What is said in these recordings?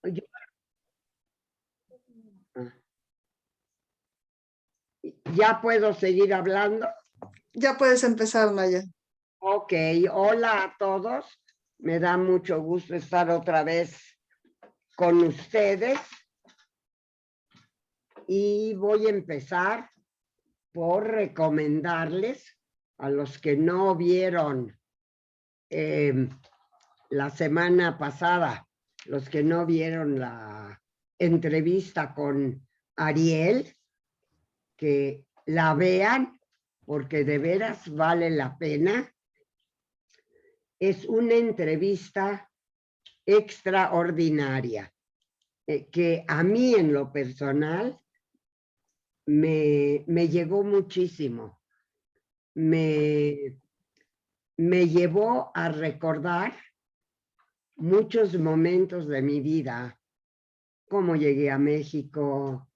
Yo- ¿Ya puedo seguir hablando? Ya puedes empezar, Maya. Ok, hola a todos. Me da mucho gusto estar otra vez con ustedes. Y voy a empezar por recomendarles a los que no vieron la semana pasada, los que no vieron la entrevista con Ariel, que la vean porque de veras vale la pena. Es una entrevista extraordinaria que a mí en lo personal me llegó muchísimo. Me llevó a recordar muchos momentos de mi vida, cómo llegué a México,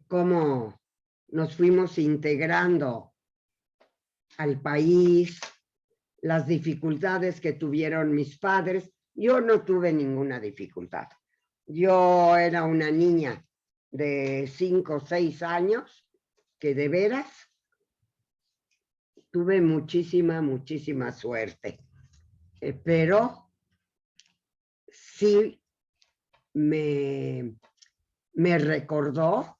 cómo nos fuimos integrando al país, las dificultades que tuvieron mis padres. Yo no tuve ninguna dificultad. Yo era una niña de 5 o 6 años que de veras tuve muchísima suerte. Pero sí me recordó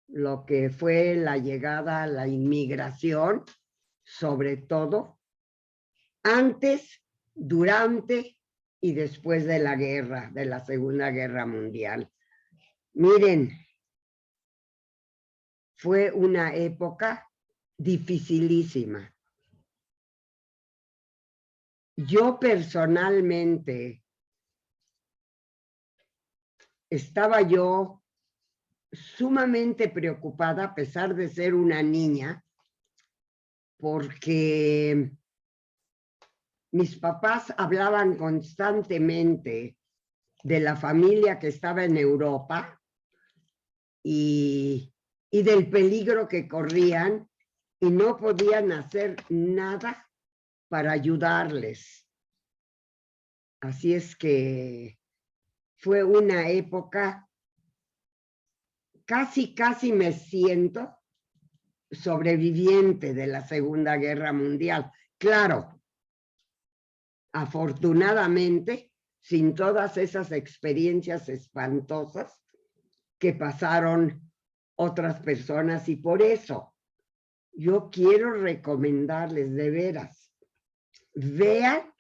lo que fue la llegada, la inmigración, sobre todo antes, durante y después de la guerra, de la Segunda Guerra Mundial. Miren, fue una época dificilísima. Yo personalmente estaba yo sumamente preocupada, a pesar de ser una niña, porque mis papás hablaban constantemente de la familia que estaba en Europa y del peligro que corrían y no podían hacer nada para ayudarles. Así es que fue una época, casi me siento sobreviviente de la Segunda Guerra Mundial. Claro, afortunadamente, sin todas esas experiencias espantosas que pasaron otras personas, y por eso yo quiero recomendarles de veras, vean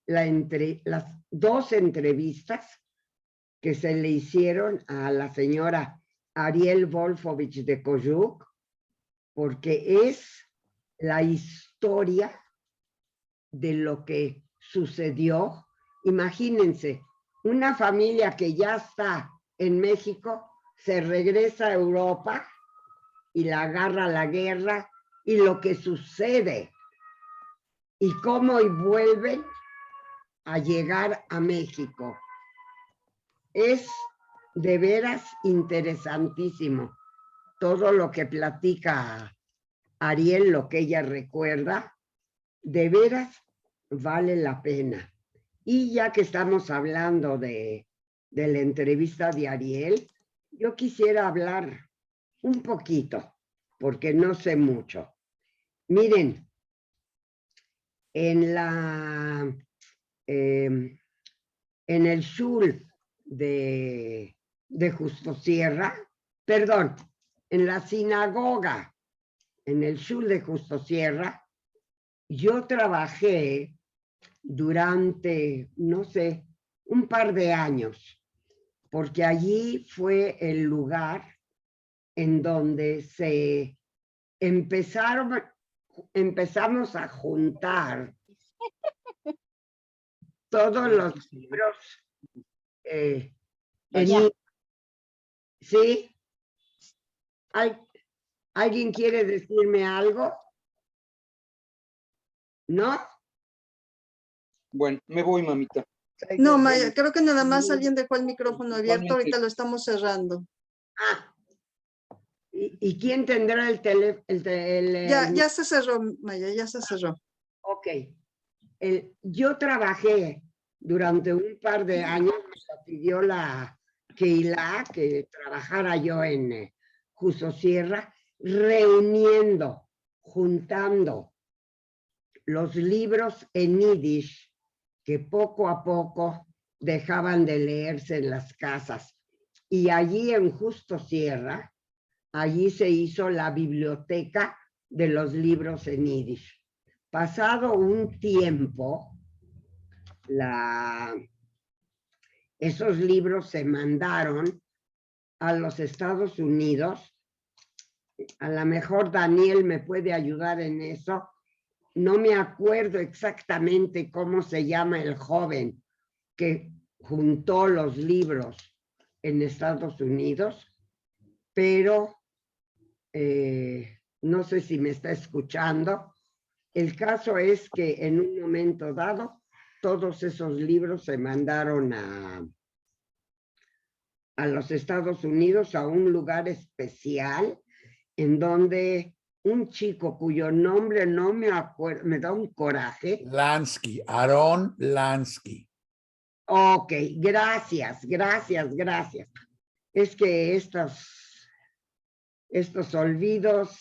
las 2 entrevistas que se le hicieron a la señora Ariel Wolfowitz de Kojuk, porque es la historia de lo que sucedió. Imagínense, una familia que ya está en México se regresa a Europa y la agarra la guerra y lo que sucede y cómo vuelven a llegar a México. Es de veras interesantísimo todo lo que platica Ariel, lo que ella recuerda, de veras vale la pena. Y ya que estamos hablando de la entrevista de Ariel, yo quisiera hablar un poquito, porque no sé mucho. Miren, en el shul de Justo Sierra, perdón, en la sinagoga, en el shul de Justo Sierra, yo trabajé durante, no sé, un par de años, porque allí fue el lugar en donde empezamos a juntar todos los libros. ¿Sí? ¿Alguien quiere decirme algo? ¿No? Bueno, me voy, mamita. No, Maya, creo que nada más alguien dejó el micrófono abierto, ahorita lo estamos cerrando. Ah, ¿y quién tendrá el teléfono? Ya se cerró, Maya, ya se cerró. Ok. Yo trabajé durante un par de años, pidió la Keilah que trabajara yo en Justo Sierra, reuniendo, juntando los libros en yiddish que poco a poco dejaban de leerse en las casas. Y allí en Justo Sierra, allí se hizo la biblioteca de los libros en yiddish. Pasado un tiempo, esos libros se mandaron a los Estados Unidos. A lo mejor Daniel me puede ayudar en eso. No me acuerdo exactamente cómo se llama el joven que juntó los libros en Estados Unidos, pero no sé si me está escuchando. El caso es que en un momento dado, todos esos libros se mandaron a los Estados Unidos, a un lugar especial, en donde un chico cuyo nombre no me acuerdo, me da un coraje. Lansky, Aaron Lansky. Ok, gracias. Es que estos olvidos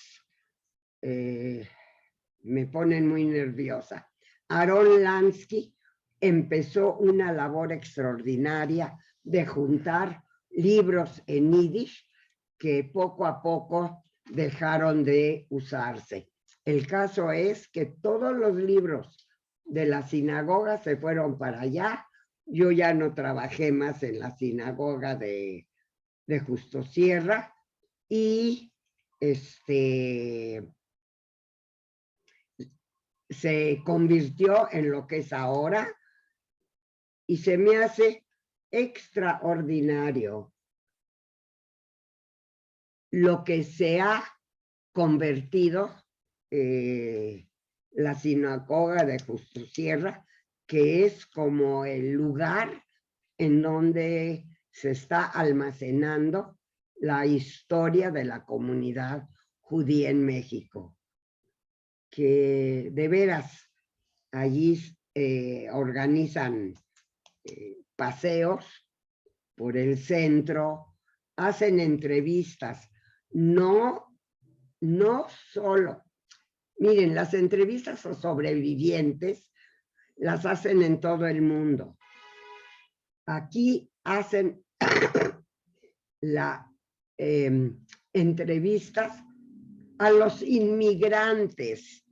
me ponen muy nerviosa. Aaron Lansky empezó una labor extraordinaria de juntar libros en yiddish que poco a poco dejaron de usarse. El caso es que todos los libros de la sinagoga se fueron para allá. Yo ya no trabajé más en la sinagoga de Justo Sierra y se convirtió en lo que es ahora, y se me hace extraordinario lo que se ha convertido la sinagoga de Justo Sierra, que es como el lugar en donde se está almacenando la historia de la comunidad judía en México, que de veras allí organizan paseos por el centro, hacen entrevistas, no solo, miren, las entrevistas a sobrevivientes las hacen en todo el mundo. Aquí hacen entrevistas a los inmigrantes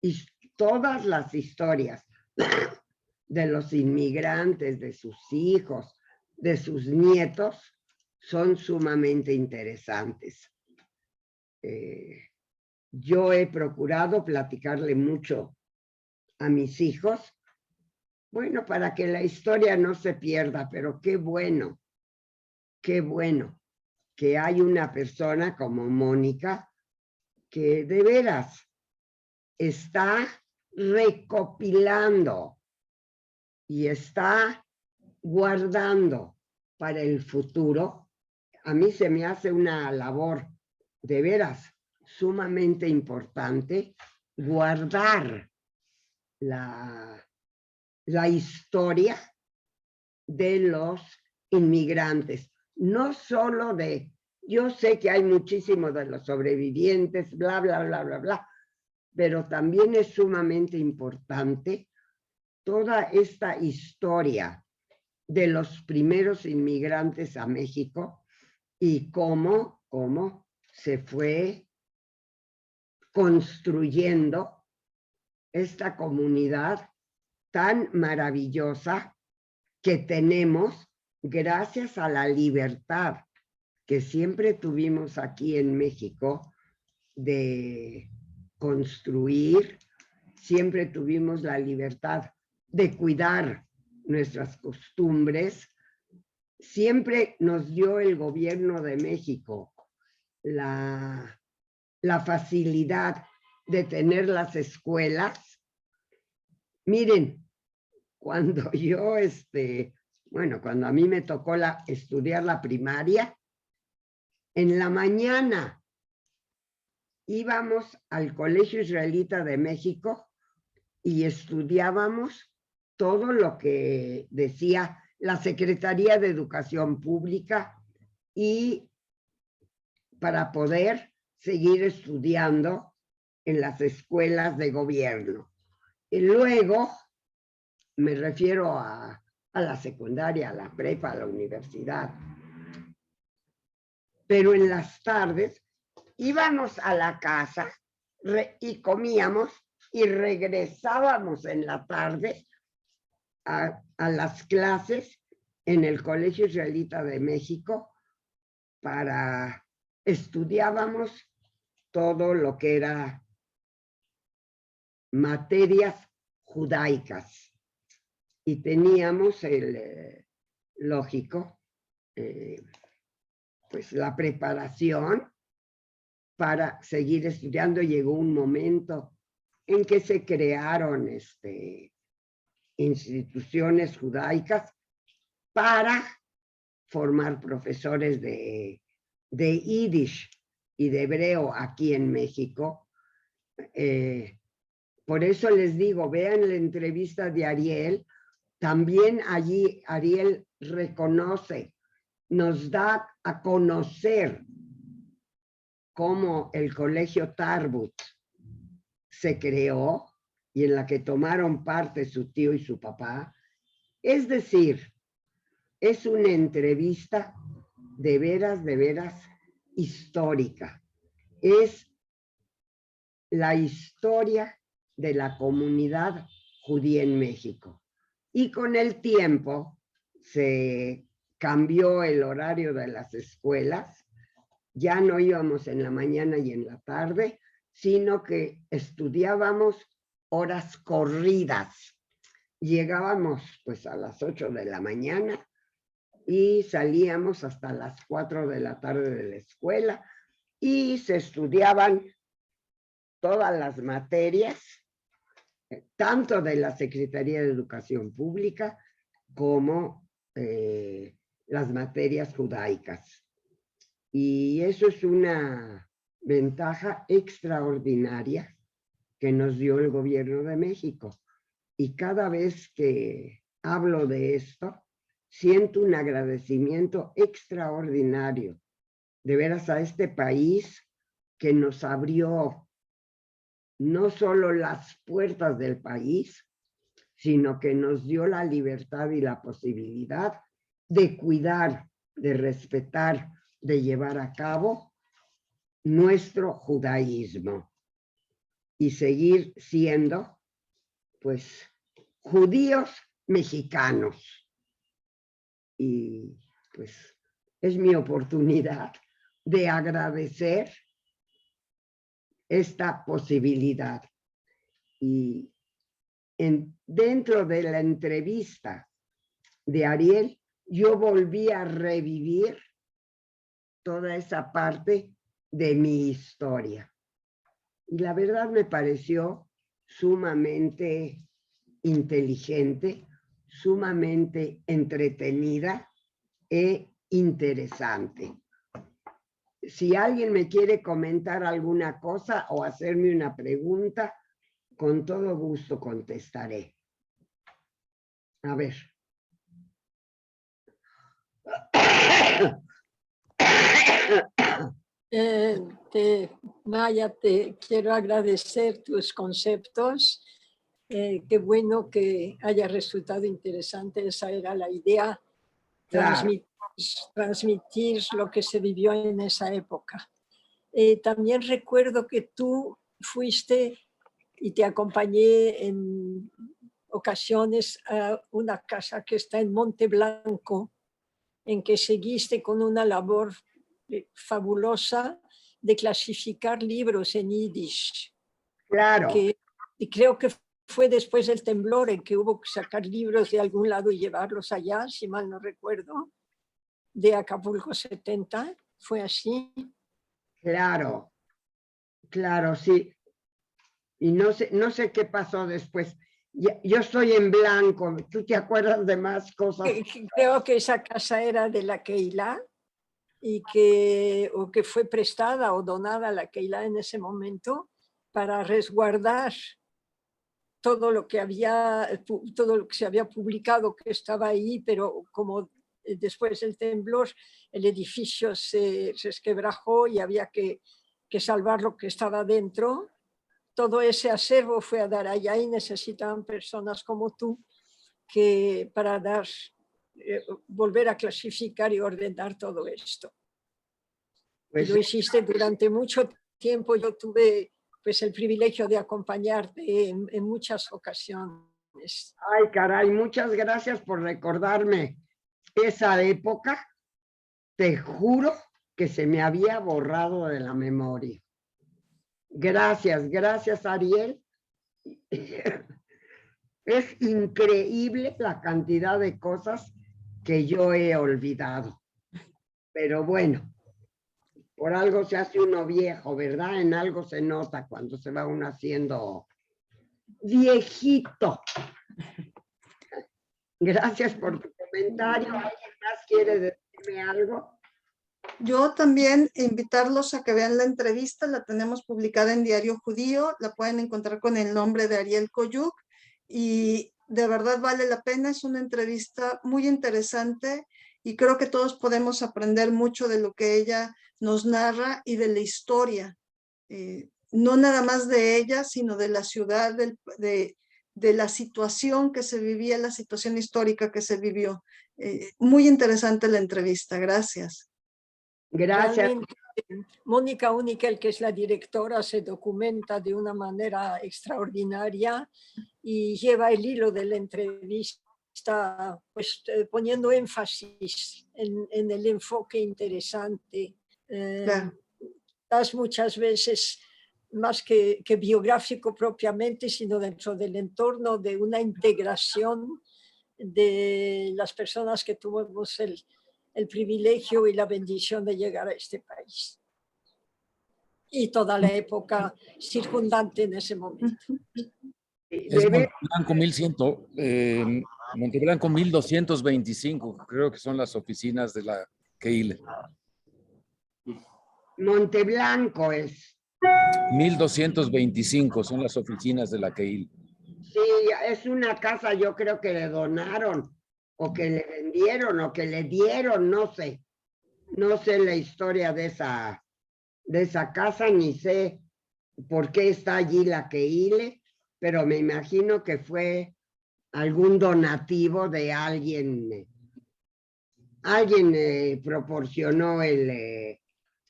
y todas las historias de los inmigrantes, de sus hijos, de sus nietos, son sumamente interesantes. Yo he procurado platicarle mucho a mis hijos, bueno, para que la historia no se pierda, pero qué bueno que hay una persona como Mónica que de veras está recopilando y está guardando para el futuro. A mí se me hace una labor de veras sumamente importante guardar la historia de los inmigrantes, no solo de, yo sé que hay muchísimos de los sobrevivientes, bla, bla, bla, bla, bla, pero también es sumamente importante toda esta historia de los primeros inmigrantes a México y cómo se fue construyendo esta comunidad tan maravillosa que tenemos gracias a la libertad que siempre tuvimos aquí en México de construir, siempre tuvimos la libertad de cuidar nuestras costumbres, siempre nos dio el gobierno de México la facilidad de tener las escuelas. Miren, cuando yo, cuando a mí me tocó estudiar la primaria, en la mañana íbamos al Colegio Israelita de México y estudiábamos todo lo que decía la Secretaría de Educación Pública y para poder seguir estudiando en las escuelas de gobierno. Y luego me refiero a la secundaria, a la prepa, a la universidad. Pero en las tardes íbamos a la casa y comíamos y regresábamos en la tarde a las clases en el Colegio Israelita de México estudiábamos todo lo que era materias judaicas y teníamos lógico, pues la preparación para seguir estudiando. Llegó un momento en que se crearon instituciones judaicas para formar profesores de Yiddish y de hebreo aquí en México. Por eso les digo, vean la entrevista de Ariel, también allí Ariel reconoce, nos da a conocer cómo el Colegio Tarbut se creó y en la que tomaron parte su tío y su papá. Es decir, es una entrevista de veras histórica. Es la historia de la comunidad judía en México. Y con el tiempo se cambió el horario de las escuelas. Ya no íbamos en la mañana y en la tarde, sino que estudiábamos horas corridas. Llegábamos pues a las 8 de la mañana y salíamos hasta las 4 de la tarde de la escuela y se estudiaban todas las materias, tanto de la Secretaría de Educación Pública como las materias judaicas. Y eso es una ventaja extraordinaria que nos dio el gobierno de México. Y cada vez que hablo de esto, siento un agradecimiento extraordinario, de veras, a este país que nos abrió no solo las puertas del país, sino que nos dio la libertad y la posibilidad de cuidar, de respetar, de llevar a cabo nuestro judaísmo y seguir siendo, pues, judíos mexicanos. Y pues es mi oportunidad de agradecer esta posibilidad. Y dentro de la entrevista de Ariel, yo volví a revivir toda esa parte de mi historia. Y la verdad me pareció sumamente inteligente, sumamente entretenida e interesante. Si alguien me quiere comentar alguna cosa o hacerme una pregunta, con todo gusto contestaré. A ver. Maya, te quiero agradecer tus conceptos. Qué bueno que haya resultado interesante. Esa era la idea, Claro. transmitir lo que se vivió en esa época. También recuerdo que tú fuiste y te acompañé en ocasiones a una casa que está en Monte Blanco, en que seguiste con una labor fabulosa de clasificar libros en Yiddish. Claro. Y creo que fue después del temblor en que hubo que sacar libros de algún lado y llevarlos allá, si mal no recuerdo, de Acapulco 70, ¿fue así? Claro, claro, sí. Y no sé qué pasó después. Yo estoy en blanco. ¿Tú te acuerdas de más cosas? Creo que esa casa era de la Keilah y que fue prestada o donada a la Keilah en ese momento para resguardar todo lo que se había publicado que estaba ahí, pero como después del temblor el edificio se resquebrajó y había que salvar lo que estaba dentro. Todo ese acervo fue a dar allá y necesitaban personas como tú para volver a clasificar y ordenar todo esto. Pues, y lo hiciste durante mucho tiempo. Yo tuve pues el privilegio de acompañarte en muchas ocasiones. ay, caray, muchas gracias por recordarme esa época. Te juro que se me había borrado de la memoria. Gracias, Ariel. Es increíble la cantidad de cosas que yo he olvidado. Pero bueno, por algo se hace uno viejo, ¿verdad? En algo se nota cuando se va uno haciendo viejito. Gracias por tu comentario. ¿Alguien más quiere decirme algo? Yo también invitarlos a que vean la entrevista, la tenemos publicada en Diario Judío, la pueden encontrar con el nombre de Ariel Koyuk y de verdad vale la pena, es una entrevista muy interesante y creo que todos podemos aprender mucho de lo que ella nos narra y de la historia, no nada más de ella, sino de la ciudad, de la situación que se vivía, la situación histórica que se vivió. Muy interesante la entrevista, gracias. Gracias. Realmente, Mónica Uniquel, que es la directora, se documenta de una manera extraordinaria y lleva el hilo de la entrevista, pues poniendo énfasis en el enfoque interesante. Claro. Muchas veces más que biográfico propiamente, sino dentro del entorno de una integración de las personas que tuvimos el privilegio y la bendición de llegar a este país y toda la época circundante en ese momento. Es Monteblanco 1100, Monteblanco 1225, creo que son las oficinas de la Keile. Monteblanco es. 1225 son las oficinas de la Keile. Sí, es una casa, yo creo que le donaron, o que le vendieron, o que le dieron, no sé. No sé la historia de esa casa, ni sé por qué está allí la Keile, pero me imagino que fue algún donativo de alguien. Alguien proporcionó el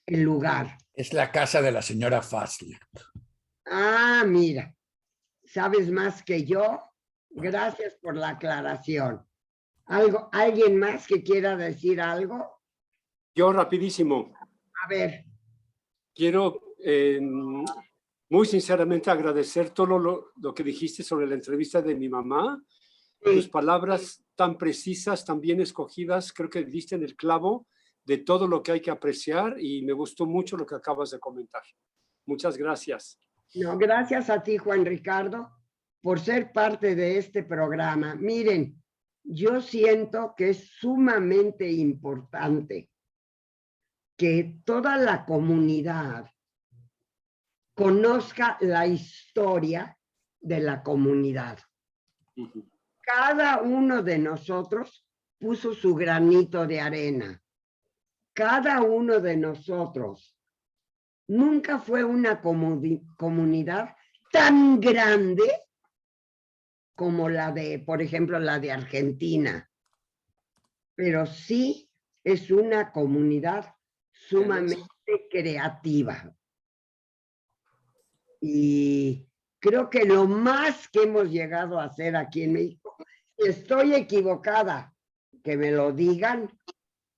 lugar. Es la casa de la señora Fassler. Ah, mira, sabes más que yo. Gracias por la aclaración. ¿Alguien más que quiera decir algo? Yo rapidísimo. A ver. Quiero muy sinceramente agradecer todo lo que dijiste sobre la entrevista de mi mamá. Sí. Tus palabras tan precisas, tan bien escogidas, creo que diste en el clavo de todo lo que hay que apreciar y me gustó mucho lo que acabas de comentar. Muchas gracias. No, gracias a ti, Juan Ricardo, por ser parte de este programa. Miren, yo siento que es sumamente importante que toda la comunidad conozca la historia de la comunidad. Cada uno de nosotros puso su granito de arena. Cada uno de nosotros nunca fue una comunidad tan grande como la de, por ejemplo, la de Argentina. Pero sí es una comunidad sumamente creativa. Y creo que lo más que hemos llegado a hacer aquí en México, si estoy equivocada, que me lo digan,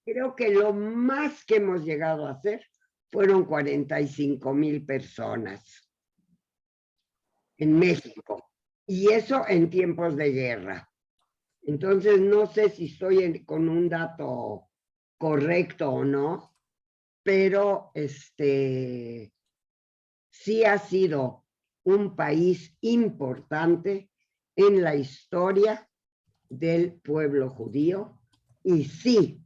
creo que lo más que hemos llegado a hacer fueron 45,000 personas en México. Y eso en tiempos de guerra. Entonces, no sé si estoy con un dato correcto o no, pero sí ha sido un país importante en la historia del pueblo judío y sí,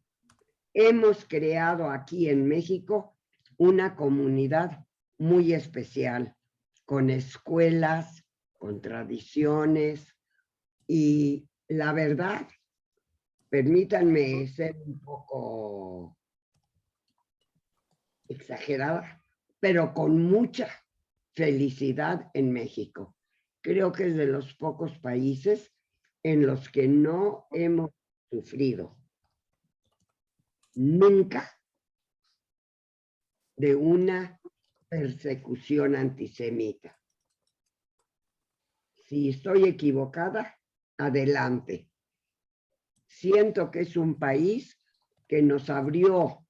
hemos creado aquí en México una comunidad muy especial, con escuelas, con tradiciones y la verdad, permítanme ser un poco exagerada, pero con mucha felicidad en México. Creo que es de los pocos países en los que no hemos sufrido nunca de una persecución antisemita. Si estoy equivocada, adelante. Siento que es un país que nos abrió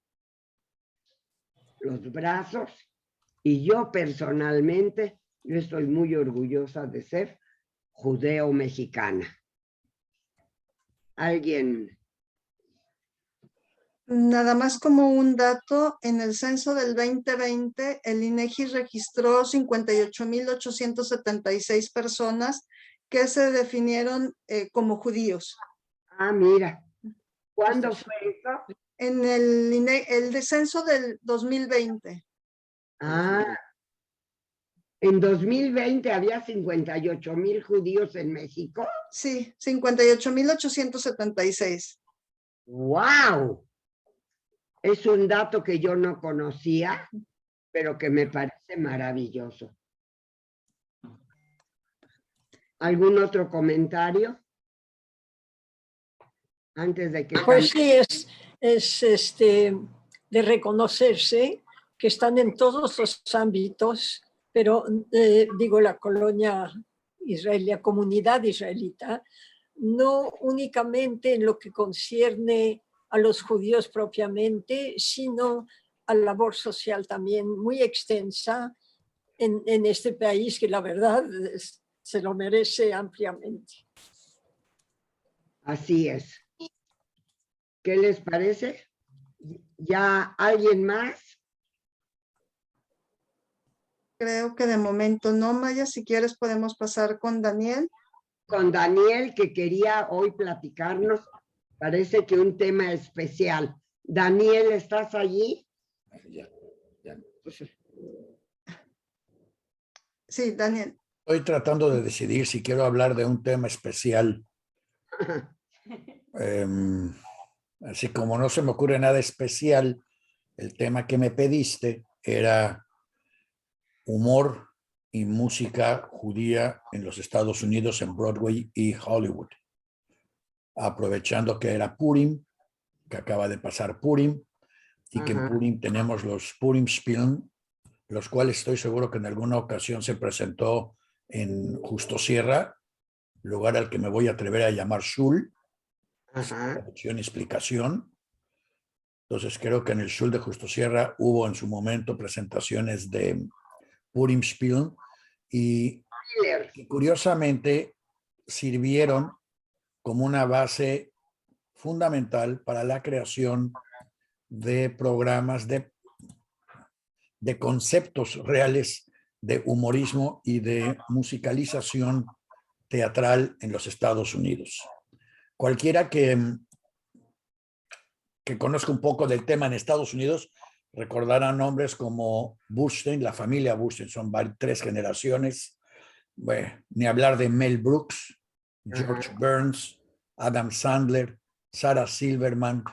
los brazos y yo personalmente, yo estoy muy orgullosa de ser judeo-mexicana. ¿Alguien? Nada más como un dato, en el censo del 2020, el INEGI registró 58,876 personas que se definieron como judíos. Ah, mira. ¿Cuándo fue eso? En el descenso del 2020. Ah, en 2020 había 58,000 judíos en México. Sí, 58,876. ¡Wow! Es un dato que yo no conocía, pero que me parece maravilloso. ¿Algún otro comentario? Antes de que... Pues sí, es de reconocerse que están en todos los ámbitos, pero digo la colonia israelí, comunidad israelita, no únicamente en lo que concierne a los judíos propiamente, sino a la labor social también muy extensa en este país que la verdad se lo merece ampliamente. Así es. ¿Qué les parece? ¿Ya alguien más? Creo que de momento no, Maya. Si quieres podemos pasar con Daniel. Con Daniel, que quería hoy platicarnos, parece que un tema especial. Daniel, ¿estás allí? Ya. Sí, Daniel. Estoy tratando de decidir si quiero hablar de un tema especial. Así como no se me ocurre nada especial, el tema que me pediste era humor y música judía en los Estados Unidos, en Broadway y Hollywood. Aprovechando que era Purim, que acaba de pasar Purim, y que en Purim tenemos los Purim Spielen, los cuales estoy seguro que en alguna ocasión se presentó en Justo Sierra, lugar al que me voy a atrever a llamar Shul, traducción y explicación. Entonces creo que en el Shul de Justo Sierra hubo en su momento presentaciones de Purim Spielen y curiosamente sirvieron como una base fundamental para la creación de programas de conceptos reales de humorismo y de musicalización teatral en los Estados Unidos. Cualquiera que conozca un poco del tema en Estados Unidos recordará nombres como Burstyn, la familia Burstyn, son 3 generaciones. Bueno, ni hablar de Mel Brooks, George Burns, Adam Sandler, Sarah Silverman,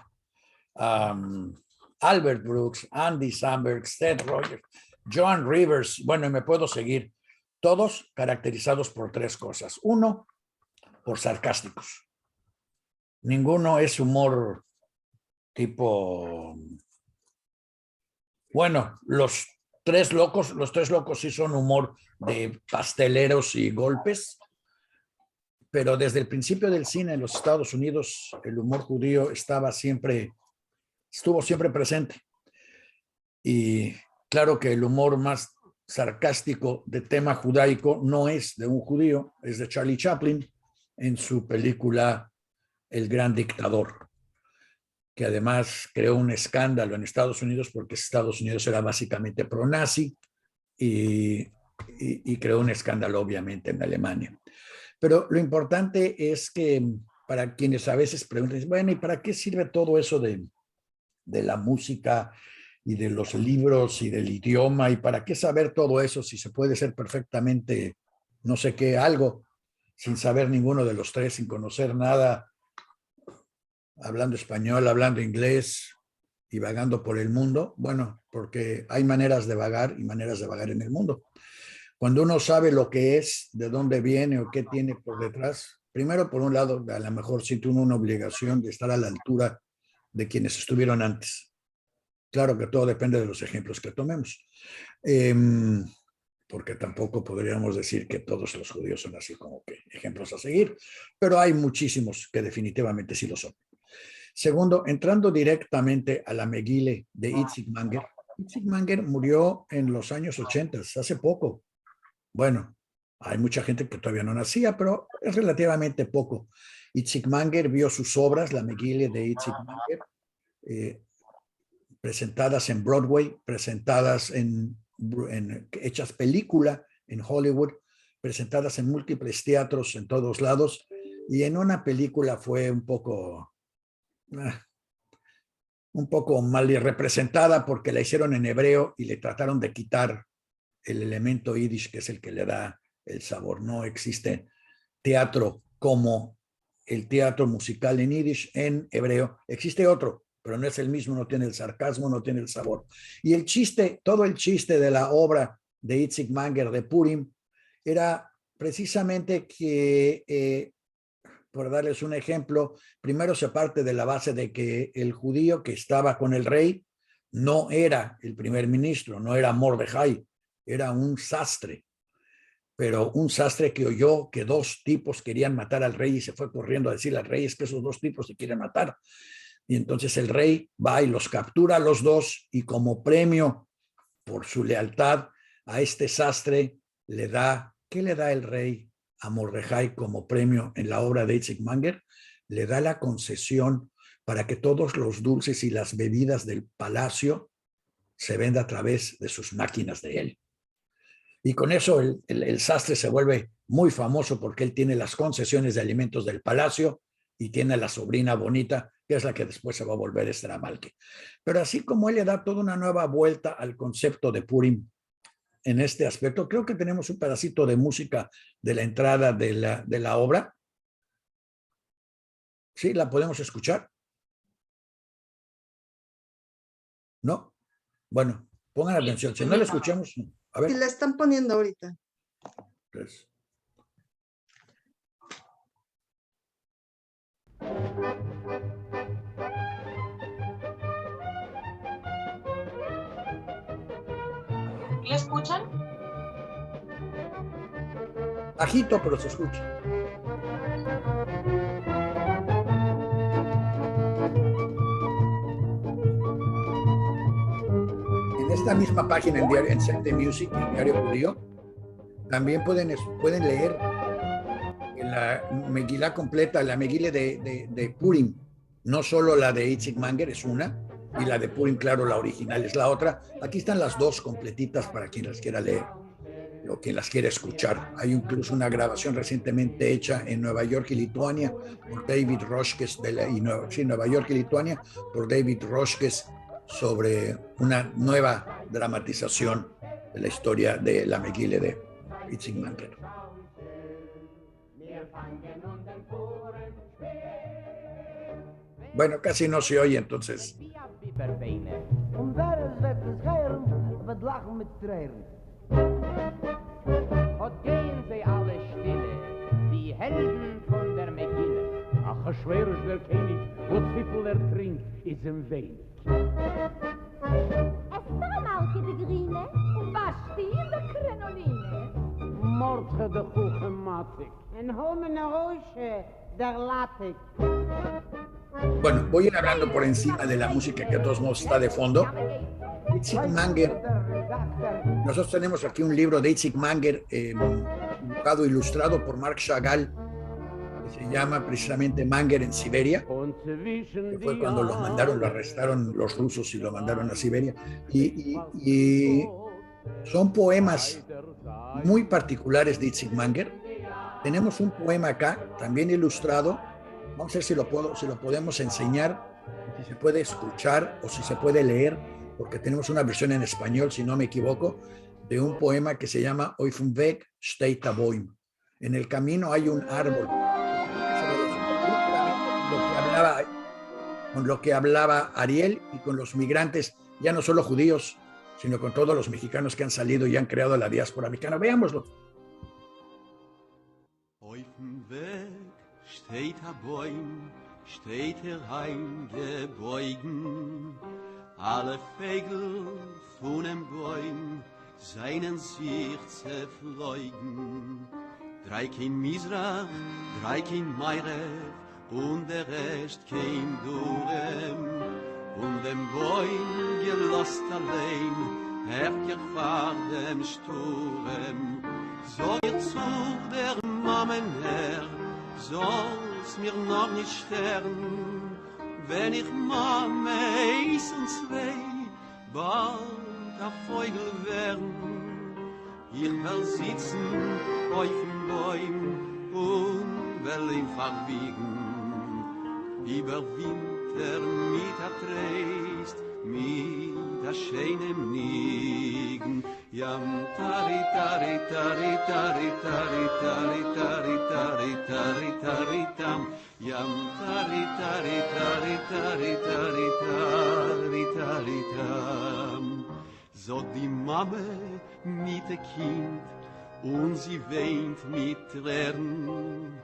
Albert Brooks, Andy Samberg, Seth Rogers, Joan Rivers, bueno, y me puedo seguir, todos caracterizados por 3 cosas. 1, por sarcásticos. Ninguno es humor tipo... Bueno, los tres locos sí son humor de pasteleros y golpes, pero desde el principio del cine en los Estados Unidos, el humor judío estuvo siempre presente. Y claro que el humor más sarcástico de tema judaico no es de un judío, es de Charlie Chaplin en su película El Gran Dictador, que además creó un escándalo en Estados Unidos porque Estados Unidos era básicamente pro-nazi y creó un escándalo obviamente en Alemania. Pero lo importante es que para quienes a veces preguntan, bueno, ¿y para qué sirve todo eso de la música y de los libros y del idioma? ¿Y para qué saber todo eso si se puede ser perfectamente no sé qué, algo, sin saber ninguno de los tres, sin conocer nada, hablando español, hablando inglés y vagando por el mundo. Bueno, porque hay maneras de vagar y maneras de vagar en el mundo. Cuando uno sabe lo que es, de dónde viene o qué tiene por detrás, primero, por un lado, a lo mejor siente uno una obligación de estar a la altura de quienes estuvieron antes. Claro que todo depende de los ejemplos que tomemos. Porque tampoco podríamos decir que todos los judíos son así como que ejemplos a seguir, pero hay muchísimos que definitivamente sí lo son. Segundo, entrando directamente a la Megile de Itzik Manger. Itzik Manger murió en los años 80, hace poco. Bueno, hay mucha gente que todavía no nacía, pero es relativamente poco. Itzik Manger vio sus obras, la Megile de Itzik Manger, presentadas en Broadway, presentadas hechas película en Hollywood, presentadas en múltiples teatros en todos lados, y en una película fue un poco mal representada porque la hicieron en hebreo y le trataron de quitar el elemento yiddish, que es el que le da el sabor. No existe teatro como el teatro musical en yiddish en hebreo. Existe otro, pero no es el mismo, no tiene el sarcasmo, no tiene el sabor. Y el chiste, todo el chiste de la obra de Itzik Manger de Purim era precisamente que, por darles un ejemplo, primero se parte de la base de que el judío que estaba con el rey no era el primer ministro, no era Mordejai, era un sastre, pero un sastre que oyó que dos tipos querían matar al rey y se fue corriendo a decirle al rey, es que esos dos tipos se quieren matar. Y entonces el rey va y los captura a los dos, y como premio por su lealtad a este sastre le da, ¿qué le da el rey a Mordejai como premio en la obra de Itzik Manger? Le da la concesión para que todos los dulces y las bebidas del palacio se venda a través de sus máquinas de él. Y con eso el sastre se vuelve muy famoso porque él tiene las concesiones de alimentos del palacio y tiene a la sobrina bonita, que es la que después se va a volver Esther Amalki. Pero así como él le da toda una nueva vuelta al concepto de Purim en este aspecto, creo que tenemos un pedacito de música de la entrada de la obra. ¿Sí? ¿La podemos escuchar? ¿No? Bueno, pongan atención. Si no la escuchamos, a ver. Y la están poniendo ahorita. Pues. ¿La escuchan? Bajito, pero se escucha. En esta misma página en Sente Music, en Diario Judío, también pueden leer en la Megilá completa, la Megilá de Purim, no solo la de Itzik Manger, es una, y la de Purim, claro, la original es la otra. Aquí están las dos completitas para quien las quiera leer o quien las quiera escuchar. Hay incluso una grabación recientemente hecha en Nueva York y Lituania por David Roshkes, Nueva York y Lituania, por David Roshkes, sobre una nueva dramatización de la historia de la Megilá de Itzik Manger. Bueno, casi no se oye, entonces. Bueno, voy a ir hablando por encima de la música que de todos modos está de fondo. Itzik Manger, nosotros tenemos aquí un libro de Itzik Manger, dibujado, ilustrado por Marc Chagall, que se llama precisamente Manger en Siberia, que fue cuando lo arrestaron los rusos y lo mandaron a Siberia. Y son poemas muy particulares de Itzik Manger. Tenemos un poema acá, también ilustrado. Vamos a ver si lo podemos enseñar, si se puede escuchar o si se puede leer, porque tenemos una versión en español, si no me equivoco. de un poema que se llama Auf dem Weg steht ein Baum. En el camino hay un árbol. Con lo que hablaba Ariel y con los migrantes, ya no solo judíos, sino con todos los mexicanos que han salido y han creado la diáspora mexicana. Veámoslo. Auf dem Weg steht ein Baum, steht eingebeugen. Alle Vögel von dem Baum seinen sich zerfleugen. 3 kein Misrach, 3 kein Meirech, und der Rest kein Durem. Und dem Baum gelost allein, herrlich vor dem Sturm. Soll ihr zu der Mammen her, soll's mir noch nicht sterben, wenn ich Mame eins und 2 bald ein Vogel werden. Ich will sitzen auf dem Baum und will ihn verbiegen, über Winter mit der Trist, mit der schönen Nigen. Yam tari tari tari tari tari tari tari tari tari tari tam. Yam tari tari tari tari tari tari tari tam. So die Mame mit dem Kind und sie weint mit Tränen.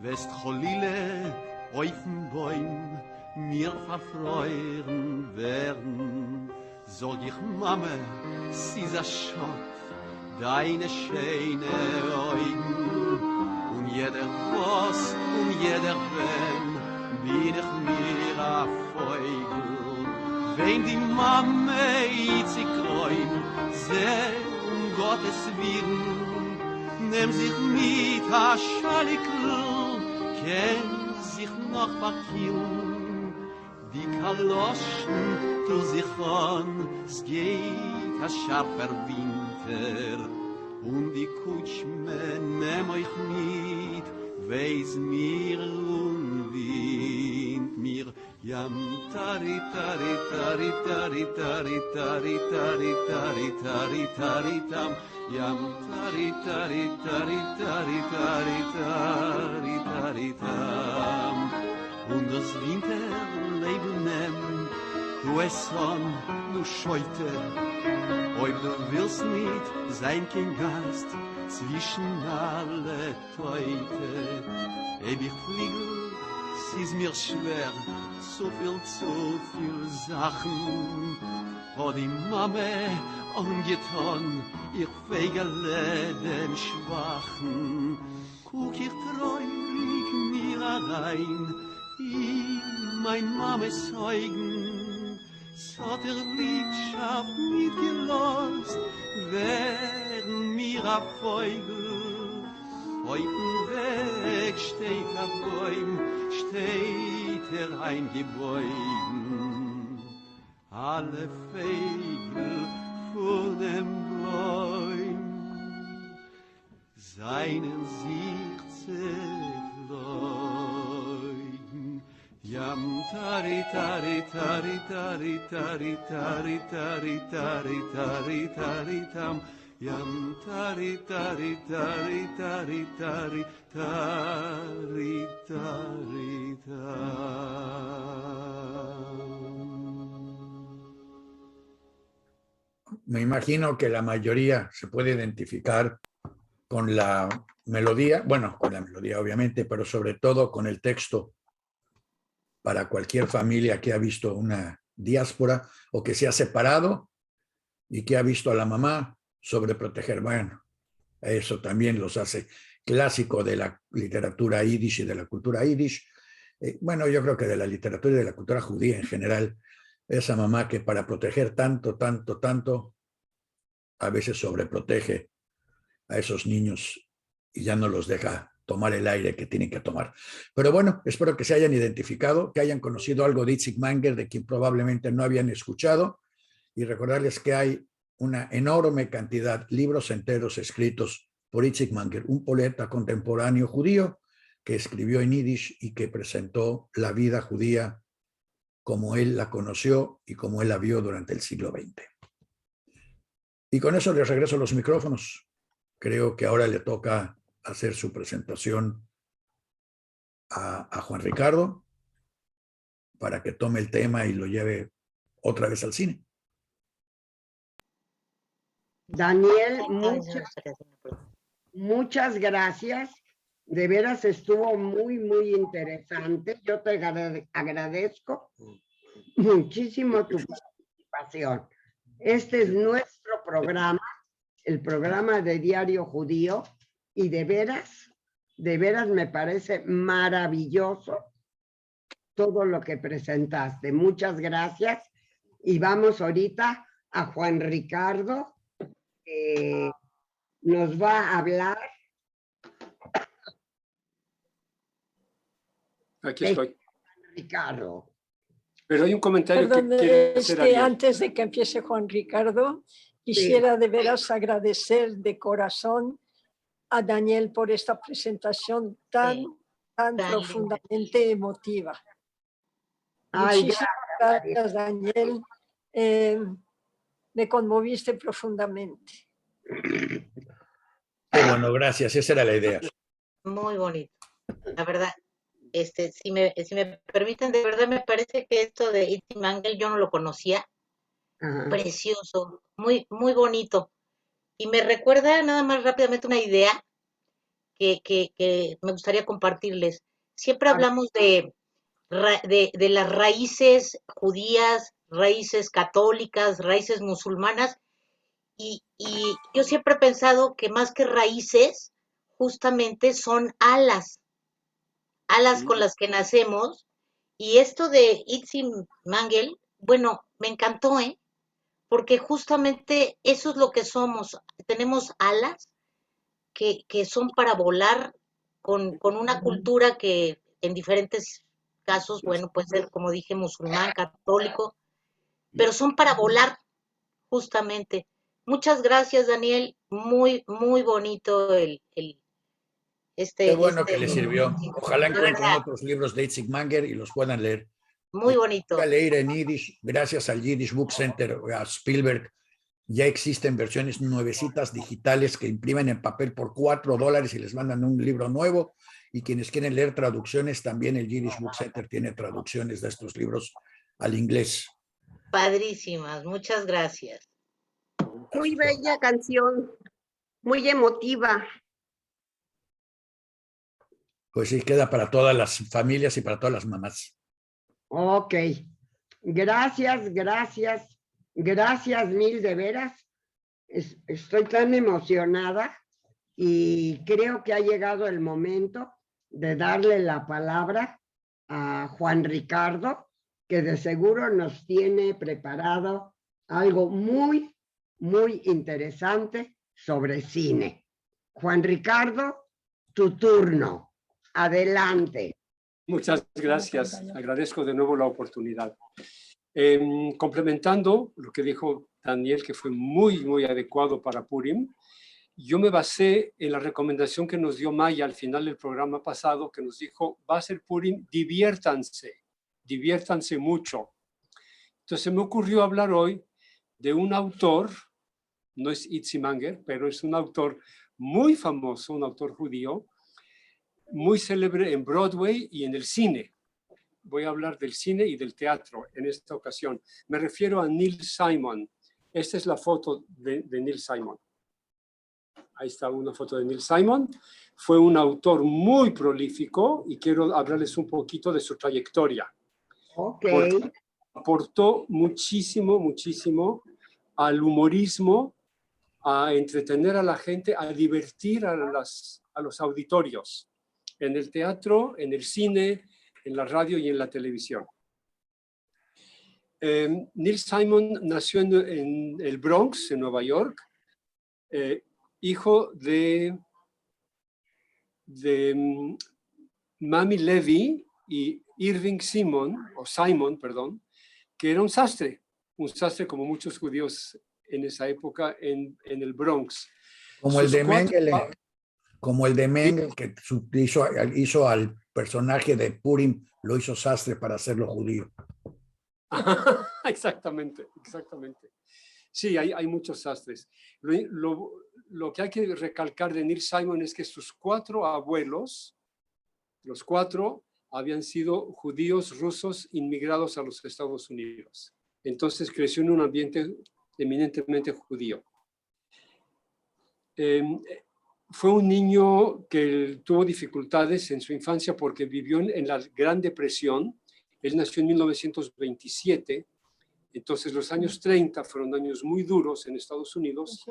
West Cholile auf dem Baum mir verfreuen werden. Sag ich, Mame, sie ist ein Schott, deine schöne Augen. Und jeder was und jeder wenn, bin ich mir ein Vogel. Wenn die Mame sich träumt, seh Gottes Willen, nimm sich mit a Schalikel, kenn sich noch verkillen. Die Kaloschen tu sich an, es geht a scharfer Winter. Und die Kutschmen nehm euch mit, weis mir und wind mir. Yam tari tari tari tari tari tari tari tari tari tari tam. Yam tari tari tari tari tari tari tari tam. Und das Winterleben nimm, du es an, du Scheute. Ob du willst nicht sein kein Gast zwischen alle Teute. Ob ich fliege, es ist mir schwer, zu viel Sachen. Vor die Mame angetan, ich fegele den Schwachen. Guck ich treulich mir rein, in mein Mames Augen, s hat Liebschaft mitgelost, werden mir a Vogel. Auf dem Weg steht a Baum, steht eingebeugen. Alle Vögel von dem Baum seinen sich zerfleugen. Yam tari tari tari tari tari tari tari tari tari tari tam. Yam tari tari tari tari tari tari tari tam. Me imagino que la mayoría se puede identificar con la melodía, bueno, con la melodía obviamente, pero sobre todo con el texto. Para cualquier familia que ha visto una diáspora o que se ha separado y que ha visto a la mamá sobreproteger. Bueno, eso también los hace clásico de la literatura yiddish y de la cultura yiddish. Bueno, yo creo que de la literatura y de la cultura judía en general, esa mamá que para proteger tanto, a veces sobreprotege a esos niños y ya no los deja tomar el aire que tienen que tomar. Pero bueno, espero que se hayan identificado, que hayan conocido algo de Itzik Manger, de quien probablemente no habían escuchado, y recordarles que hay una enorme cantidad, libros enteros escritos por Itzik Manger, un poeta contemporáneo judío que escribió en yiddish y que presentó la vida judía como él la conoció y como él la vio durante el siglo XX. Y con eso les regreso los micrófonos. Creo que ahora le toca hacer su presentación a Juan Ricardo para que tome el tema y lo lleve otra vez al cine. Daniel, muchas gracias. De veras estuvo muy, muy interesante. Yo te agradezco muchísimo tu participación. Este es nuestro programa, el programa de Diario Judío, y de veras me parece maravilloso todo lo que presentaste. Muchas gracias. Y vamos ahorita a Juan Ricardo, que nos va a hablar. Aquí estoy. Ricardo. Pero hay un comentario Perdón, que quiere hacer Ariel. antes de que empiece Juan Ricardo, quisiera de veras agradecer de corazón a Daniel por esta presentación tan profundamente emotiva. Ay, Muchísimas gracias, Daniel. Me conmoviste profundamente. Qué bueno, gracias. Esa era la idea. Muy bonito. La verdad, si me permiten, de verdad me parece que esto de Itzi Mangel yo no lo conocía. Ajá. Precioso, muy, muy bonito. Y me recuerda nada más rápidamente una idea que me gustaría compartirles. Siempre hablamos de las raíces judías, raíces católicas, raíces musulmanas, y yo siempre he pensado que más que raíces, justamente son alas con las que nacemos, y esto de Itzi Mangel, bueno, me encantó, porque justamente eso es lo que somos, tenemos alas que son para volar con una cultura que en diferentes casos, bueno, puede ser, como dije, musulmán, católico, pero son para volar, justamente. Muchas gracias, Daniel. Muy, muy bonito Qué bueno que les sirvió. Ojalá encuentren otros libros de Itzik Manger y los puedan leer. Muy bonito. Voy a leer en Yiddish, gracias al Yiddish Book Center, a Spielberg. Ya existen versiones nuevecitas digitales que imprimen en papel por $4 y les mandan un libro nuevo. Y quienes quieren leer traducciones, también el Yiddish Book Center tiene traducciones de estos libros al inglés. Padrísimas, muchas gracias. Muy bella canción, muy emotiva. Pues sí, queda para todas las familias y para todas las mamás. Ok. Gracias mil de veras. Estoy tan emocionada y creo que ha llegado el momento de darle la palabra a Juan Ricardo, que de seguro nos tiene preparado algo muy, muy interesante sobre cine. Juan Ricardo, tu turno. Adelante. Muchas gracias. Agradezco de nuevo la oportunidad. Complementando lo que dijo Daniel, que fue muy, muy adecuado para Purim, yo me basé en la recomendación que nos dio Maya al final del programa pasado, que nos dijo, va a ser Purim, diviértanse mucho. Entonces me ocurrió hablar hoy de un autor, no es Itzi Manger, pero es un autor muy famoso, un autor judío, muy célebre en Broadway y en el cine. Voy a hablar del cine y del teatro en esta ocasión. Me refiero a Neil Simon. Esta es la foto de Neil Simon. Ahí está una foto de Neil Simon. Fue un autor muy prolífico y quiero hablarles un poquito de su trayectoria. Okay. Aportó muchísimo, muchísimo al humorismo, a entretener a la gente, a divertir a los auditorios, en el teatro, en el cine, en la radio y en la televisión. Neil Simon nació en el Bronx, en Nueva York, hijo de Mamie Levy y Irving Simon, que era un sastre como muchos judíos en esa época en el Bronx. Como el de Mengele. Como el de Mengele, que hizo al personaje de Purim, lo hizo sastre para hacerlo judío. Exactamente. Sí, hay muchos sastres. Lo que hay que recalcar de Neil Simon es que sus 4 abuelos, los 4 habían sido judíos rusos inmigrados a los Estados Unidos. Entonces creció en un ambiente eminentemente judío. Fue un niño que tuvo dificultades en su infancia porque vivió en la Gran Depresión. Él nació en 1927. Entonces los años 30 fueron años muy duros en Estados Unidos.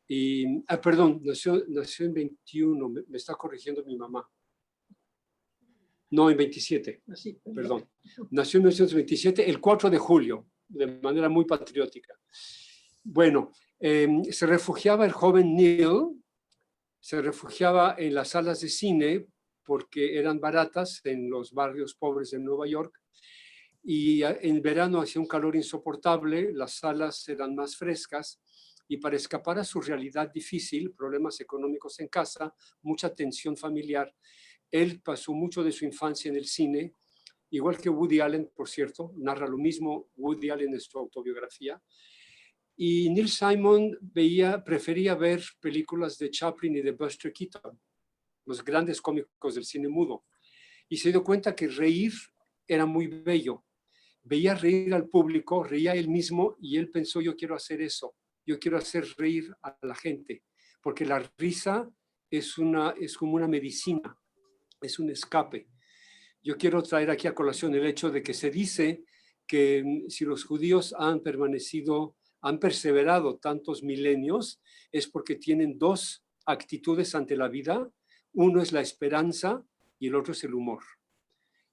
Y, perdón, nació en 21, me está corrigiendo mi mamá. No, en 27, perdón. Nació en 1927, el 4 de julio, de manera muy patriótica. Bueno, se refugiaba el joven Neil, se refugiaba en las salas de cine porque eran baratas en los barrios pobres de Nueva York. Y en verano hacía un calor insoportable, las salas eran más frescas y para escapar a su realidad difícil, problemas económicos en casa, mucha tensión familiar, él pasó mucho de su infancia en el cine, igual que Woody Allen, por cierto, narra lo mismo Woody Allen en su autobiografía. Y Neil Simon prefería ver películas de Chaplin y de Buster Keaton, los grandes cómicos del cine mudo. Y se dio cuenta que reír era muy bello. Veía reír al público, reía él mismo y él pensó, yo quiero hacer eso, yo quiero hacer reír a la gente, porque la risa es como una medicina, es un escape. Yo quiero traer aquí a colación el hecho de que se dice que si los judíos han perseverado tantos milenios, es porque tienen 2 actitudes ante la vida. Uno es la esperanza y el otro es el humor.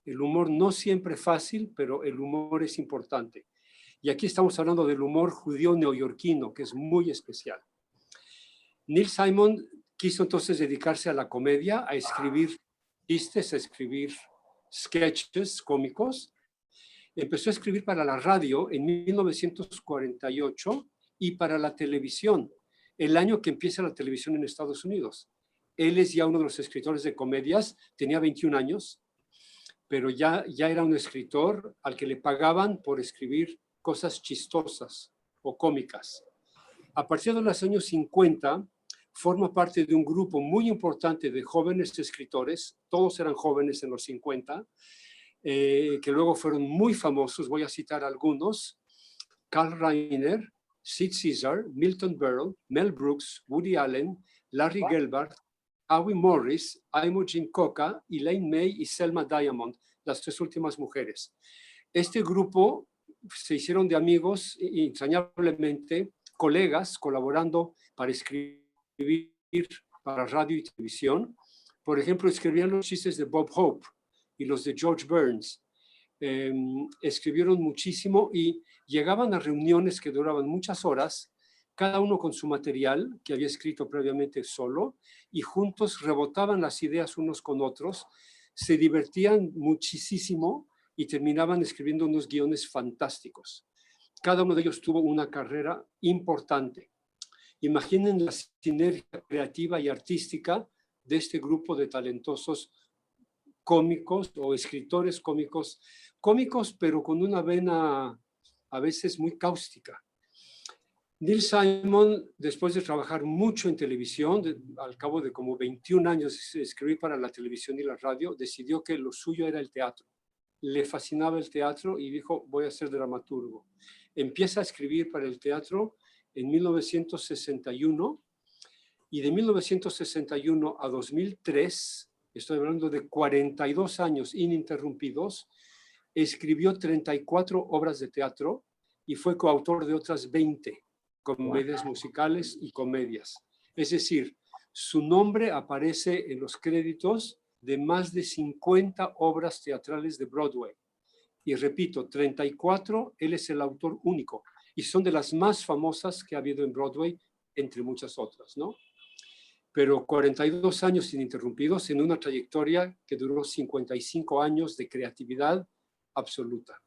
El humor no siempre es fácil, pero el humor es importante. Y aquí estamos hablando del humor judío neoyorquino, que es muy especial. Neil Simon quiso entonces dedicarse a la comedia, a escribir chistes, a escribir sketches cómicos. Empezó a escribir para la radio en 1948 y para la televisión, el año que empieza la televisión en Estados Unidos. Él es ya uno de los escritores de comedias, tenía 21 años, pero ya era un escritor al que le pagaban por escribir cosas chistosas o cómicas. A partir de los años 50, forma parte de un grupo muy importante de jóvenes escritores, todos eran jóvenes en los 50, que luego fueron muy famosos, voy a citar algunos: Carl Reiner, Sid Caesar, Milton Berle, Mel Brooks, Woody Allen, Larry Gelbart, Howie Morris, Imogen Coca, Elaine May y Selma Diamond, las 3 últimas mujeres. Este grupo se hicieron de amigos, entrañablemente, colegas, colaborando para escribir para radio y televisión. Por ejemplo, escribían los chistes de Bob Hope y los de George Burns. Escribieron muchísimo y llegaban a reuniones que duraban muchas horas, cada uno con su material que había escrito previamente solo, y juntos rebotaban las ideas unos con otros, se divertían muchísimo y terminaban escribiendo unos guiones fantásticos. Cada uno de ellos tuvo una carrera importante. Imaginen la sinergia creativa y artística de este grupo de talentosos cómicos o escritores cómicos, pero con una vena a veces muy cáustica. Neil Simon, después de trabajar mucho en televisión, al cabo de como 21 años de escribir para la televisión y la radio, decidió que lo suyo era el teatro. Le fascinaba el teatro y dijo, voy a ser dramaturgo. Empieza a escribir para el teatro en 1961 y de 1961 a 2003, estoy hablando de 42 años ininterrumpidos, escribió 34 obras de teatro y fue coautor de otras 20 comedias musicales y comedias. Es decir, su nombre aparece en los créditos de más de 50 obras teatrales de Broadway. Y repito, 34, él es el autor único. Y son de las más famosas que ha habido en Broadway, entre muchas otras, ¿no? Pero 42 años ininterrumpidos en una trayectoria que duró 55 años de creatividad absoluta.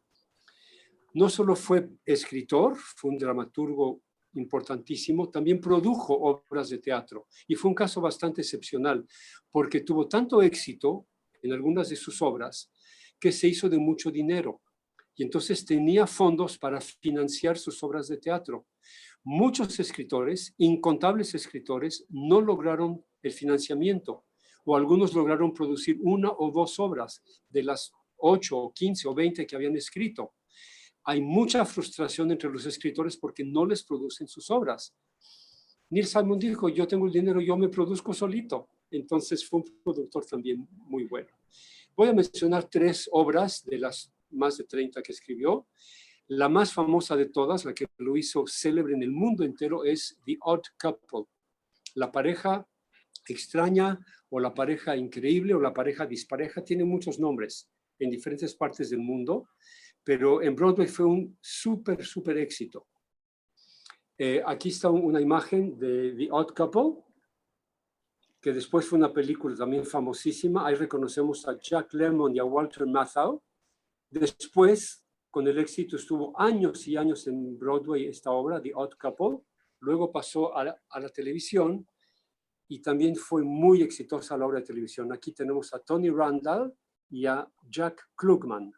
No solo fue escritor, fue un dramaturgo importantísimo, también produjo obras de teatro. Y fue un caso bastante excepcional, porque tuvo tanto éxito en algunas de sus obras que se hizo de mucho dinero. y entonces tenía fondos para financiar sus obras de teatro. Muchos escritores, incontables escritores, no lograron el financiamiento, o algunos lograron producir 1 o 2 obras de las 8 o 15 o 20 que habían escrito. Hay mucha frustración entre los escritores porque no les producen sus obras. Neil Simon dijo, yo tengo el dinero, yo me produzco solito. Entonces fue un productor también muy bueno. Voy a mencionar 3 obras de las más de 30 que escribió. La más famosa de todas, la que lo hizo célebre en el mundo entero, es The Odd Couple, la pareja extraña o la pareja increíble o la pareja dispareja. Tiene muchos nombres en diferentes partes del mundo, pero en Broadway fue un súper éxito. Aquí está una imagen de The Odd Couple, que después fue una película también famosísima. Ahí reconocemos a Jack Lemmon y a Walter Matthau. Después, con el éxito, estuvo años y años en Broadway esta obra, The Odd Couple. Luego pasó a la televisión y también fue muy exitosa la obra de televisión. Aquí tenemos a Tony Randall y a Jack Klugman.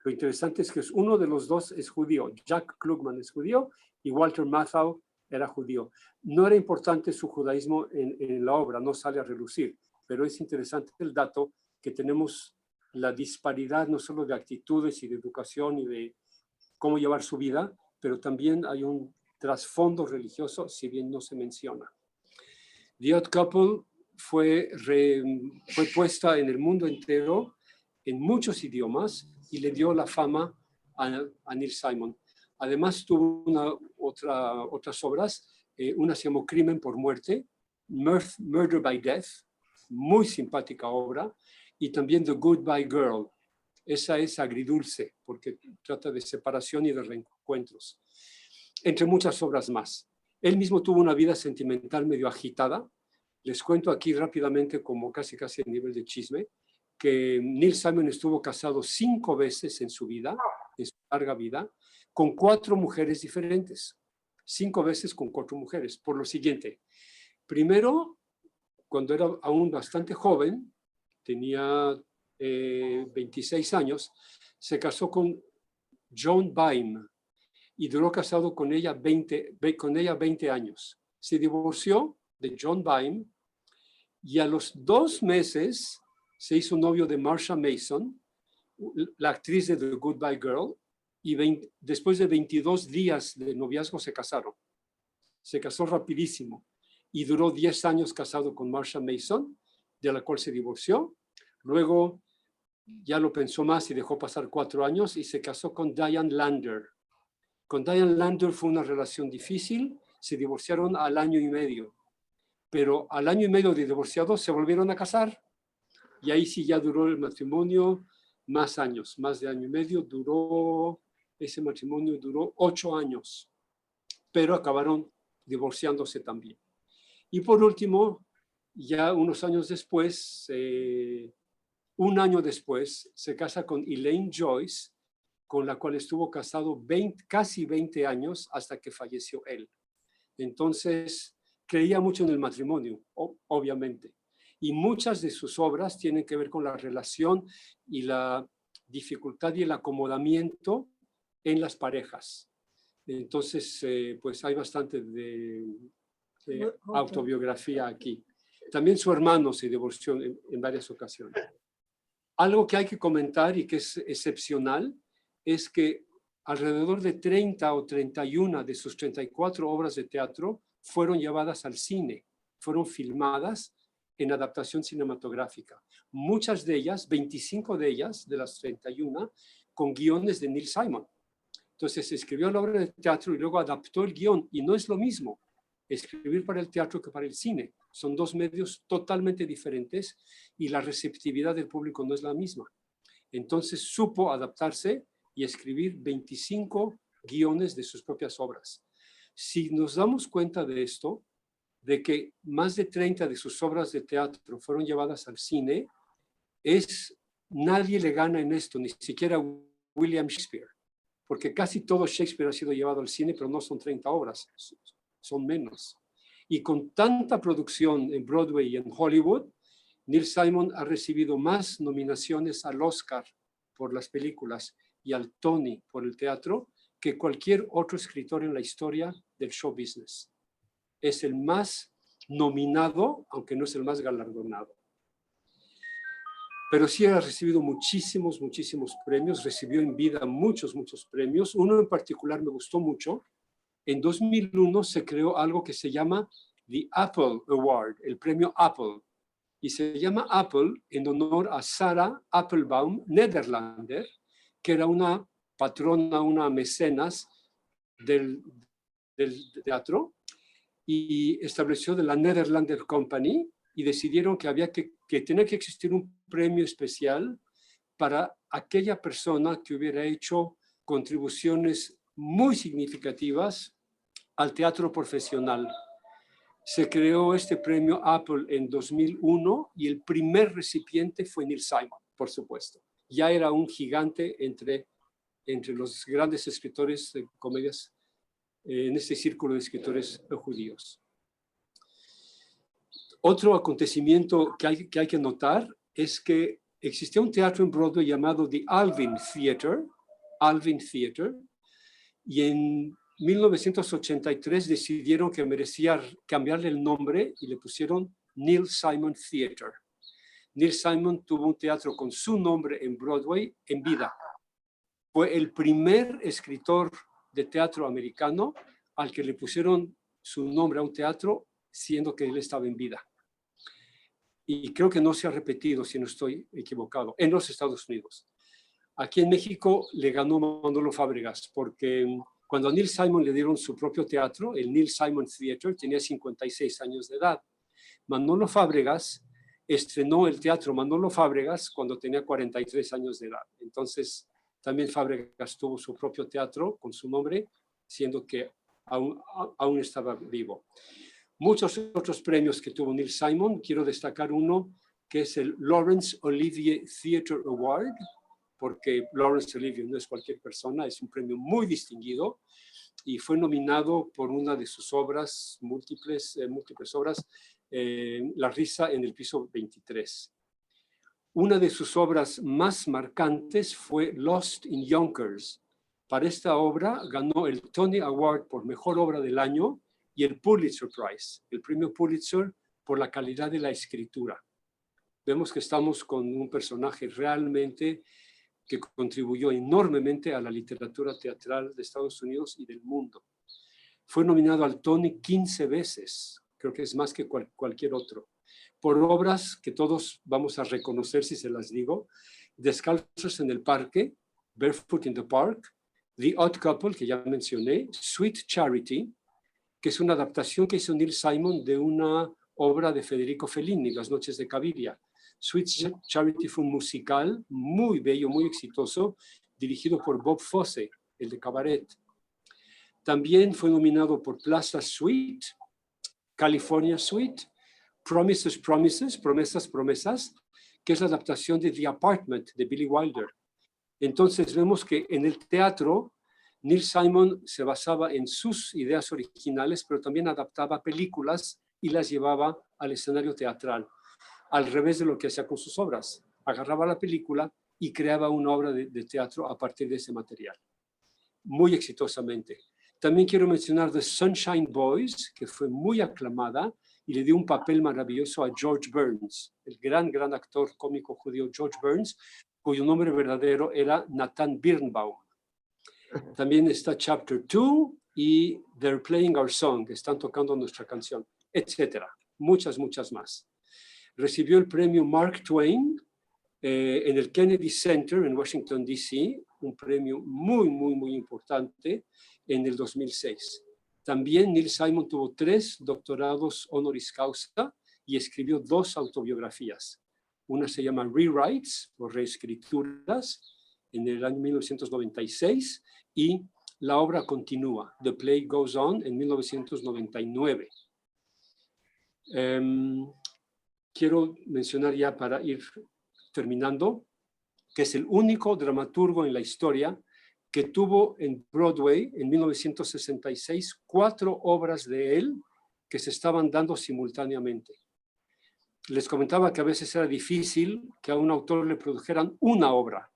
Lo interesante es que uno de los dos es judío. Jack Klugman es judío y Walter Matthau era judío. No era importante su judaísmo en la obra, no sale a relucir, pero es interesante el dato que tenemos la disparidad no solo de actitudes y de educación y de cómo llevar su vida, pero también hay un trasfondo religioso, si bien no se menciona. The Odd Couple fue puesta en el mundo entero, en muchos idiomas, y le dio la fama a Neil Simon. Además tuvo otras obras, una se llamó Crimen por Muerte, Murder by Death, muy simpática obra, y también The Goodbye Girl. Esa es agridulce, porque trata de separación y de reencuentros, entre muchas obras más. Él mismo tuvo una vida sentimental medio agitada. Les cuento aquí rápidamente, como casi a nivel de chisme, que Neil Simon estuvo casado 5 veces en su vida, en su larga vida, con 4 mujeres diferentes. 5 veces con 4 mujeres. Por lo siguiente, primero, cuando era aún bastante joven, tenía 26 años, se casó con Joan Baim y duró casado con ella 20 años. Se divorció de Joan Baim y a los 2 meses se hizo novio de Marsha Mason, la actriz de The Goodbye Girl, y después de 22 días de noviazgo se casaron. Se casó rapidísimo y duró 10 años casado con Marsha Mason, de la cual se divorció. Luego ya lo pensó más y dejó pasar 4 años y se casó con Diane Lander. Con Diane Lander fue una relación difícil, se divorciaron al año y medio, pero al año y medio de divorciados se volvieron a casar y ahí sí ya duró el matrimonio más años, más de año y medio, ese matrimonio duró 8 años, pero acabaron divorciándose también. Y por último, ya unos años después, un año después, se casa con Elaine Joyce, con la cual estuvo casado casi 20 años hasta que falleció él. Entonces, creía mucho en el matrimonio, obviamente. Y muchas de sus obras tienen que ver con la relación y la dificultad y el acomodamiento en las parejas. Entonces, pues hay bastante de autobiografía aquí. También su hermano se divorció en varias ocasiones. Algo que hay que comentar y que es excepcional es que alrededor de 30 o 31 de sus 34 obras de teatro fueron llevadas al cine, fueron filmadas en adaptación cinematográfica. Muchas de ellas, 25 de ellas, de las 31, con guiones de Neil Simon. Entonces escribió la obra de teatro y luego adaptó el guión. Y no es lo mismo escribir para el teatro que para el cine. Son 2 medios totalmente diferentes y la receptividad del público no es la misma. Entonces supo adaptarse y escribir 25 guiones de sus propias obras. Si nos damos cuenta de esto, de que más de 30 de sus obras de teatro fueron llevadas al cine, nadie le gana en esto, ni siquiera William Shakespeare, porque casi todo Shakespeare ha sido llevado al cine, pero no son 30 obras, son menos. Y con tanta producción en Broadway y en Hollywood, Neil Simon ha recibido más nominaciones al Oscar por las películas y al Tony por el teatro que cualquier otro escritor en la historia del show business. Es el más nominado, aunque no es el más galardonado. Pero sí ha recibido muchísimos premios, recibió en vida muchos premios. Uno en particular me gustó mucho. En 2001 se creó algo que se llama The Apple Award, el premio Apple. Y se llama Apple en honor a Sarah Applebaum Nederlander, que era una patrona, una mecenas del teatro, y estableció de la Nederlander Company, y decidieron que tenía que existir un premio especial para aquella persona que hubiera hecho contribuciones muy significativas al teatro profesional. Se creó este premio Apple en 2001 y el primer recipiente fue Neil Simon, por supuesto. Ya era un gigante entre los grandes escritores de comedias en este círculo de escritores judíos. Otro acontecimiento que hay que notar es que existía un teatro en Broadway llamado The Alvin Theater, y en 1983 decidieron que merecía cambiarle el nombre y le pusieron Neil Simon Theater. Neil Simon tuvo un teatro con su nombre en Broadway en vida. Fue el primer escritor de teatro americano al que le pusieron su nombre a un teatro siendo que él estaba en vida. Y creo que no se ha repetido, si no estoy equivocado, en los Estados Unidos. Aquí en México le ganó Manolo Fábregas, porque cuando a Neil Simon le dieron su propio teatro, el Neil Simon Theater, tenía 56 años de edad. Manolo Fábregas estrenó el teatro Manolo Fábregas cuando tenía 43 años de edad. Entonces, también Fábregas tuvo su propio teatro con su nombre, siendo que aún estaba vivo. Muchos otros premios que tuvo Neil Simon, quiero destacar uno que es el Laurence Olivier Theatre Award, porque Laurence Olivier no es cualquier persona, es un premio muy distinguido y fue nominado por una de sus obras, múltiples obras, La risa en el piso 23. Una de sus obras más marcantes fue Lost in Yonkers. Para esta obra ganó el Tony Award por Mejor Obra del Año y el Pulitzer Prize, el premio Pulitzer por la calidad de la escritura. Vemos que estamos con un personaje realmente que contribuyó enormemente a la literatura teatral de Estados Unidos y del mundo. Fue nominado al Tony 15 veces, creo que es más que cualquier otro, por obras que todos vamos a reconocer si se las digo: Descalzos en el Parque, Barefoot in the Park, The Odd Couple, que ya mencioné, Sweet Charity, que es una adaptación que hizo Neil Simon de una obra de Federico Fellini, Las noches de Caviria. Sweet Charity fue un musical muy bello, muy exitoso, dirigido por Bob Fosse, el de Cabaret. También fue nominado por Plaza Suite, California Suite, Promises, Promises, Promesas, Promesas, que es la adaptación de The Apartment de Billy Wilder. Entonces vemos que en el teatro Neil Simon se basaba en sus ideas originales, pero también adaptaba películas y las llevaba al escenario teatral, al revés de lo que hacía con sus obras. Agarraba la película y creaba una obra de teatro a partir de ese material, muy exitosamente. También quiero mencionar The Sunshine Boys, que fue muy aclamada y le dio un papel maravilloso a George Burns, el gran actor cómico judío George Burns, cuyo nombre verdadero era Nathan Birnbaum. También está Chapter 2 y They're Playing Our Song, están tocando nuestra canción, etcétera. Muchas más. Recibió el premio Mark Twain en el Kennedy Center en Washington, D.C., un premio muy importante en el 2006. También Neil Simon tuvo 3 doctorados honoris causa y escribió 2 autobiografías. Una se llama Rewrites, o reescrituras, en el año 1996, y La obra continúa, The Play Goes On, en 1999. Quiero mencionar ya para ir terminando, que es el único dramaturgo en la historia que tuvo en Broadway en 1966 4 obras de él que se estaban dando simultáneamente. Les comentaba que a veces era difícil que a un autor le produjeran una obra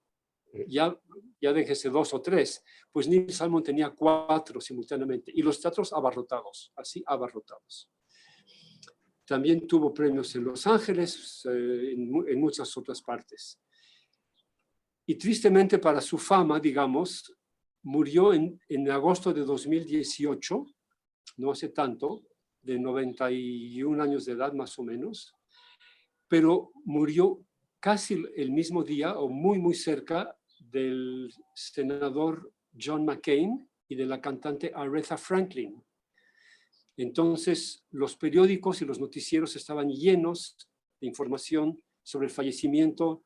ya déjese 2 o 3, pues Neil Simon tenía 4 simultáneamente, y los teatros abarrotados, así abarrotados. También tuvo premios en Los Ángeles, en muchas otras partes. Y tristemente para su fama, digamos, murió en agosto de 2018, no hace tanto, de 91 años de edad más o menos, pero murió casi el mismo día o muy, muy cerca del senador John McCain y de la cantante Aretha Franklin. Entonces, los periódicos y los noticieros estaban llenos de información sobre el fallecimiento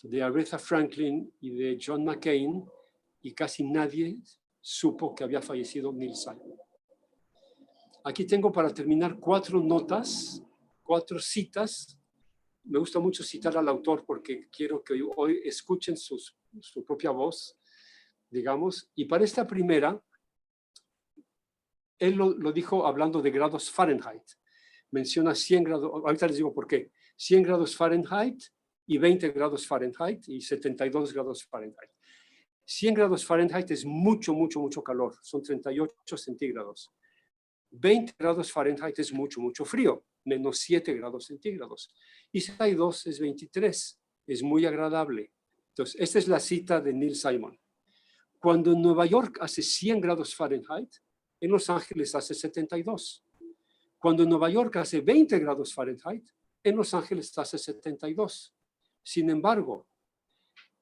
de Aretha Franklin y de John McCain, y casi nadie supo que había fallecido Neil Simon. Aquí tengo para terminar 4 notas, 4 citas. Me gusta mucho citar al autor porque quiero que hoy escuchen su propia voz, digamos. Y para esta primera, él lo dijo hablando de grados Fahrenheit. Menciona 100 grados, ahorita les digo por qué. 100 grados Fahrenheit y 20 grados Fahrenheit y 72 grados Fahrenheit. 100 grados Fahrenheit es mucho, mucho, mucho calor. Son 38 centígrados. 20 grados Fahrenheit es mucho, mucho frío. Menos 7 grados centígrados. Y 62 es 23. Es muy agradable. Entonces, esta es la cita de Neil Simon. Cuando en Nueva York hace 100 grados Fahrenheit, en Los Ángeles hace 72. Cuando en Nueva York hace 20 grados Fahrenheit, en Los Ángeles hace 72. Sin embargo,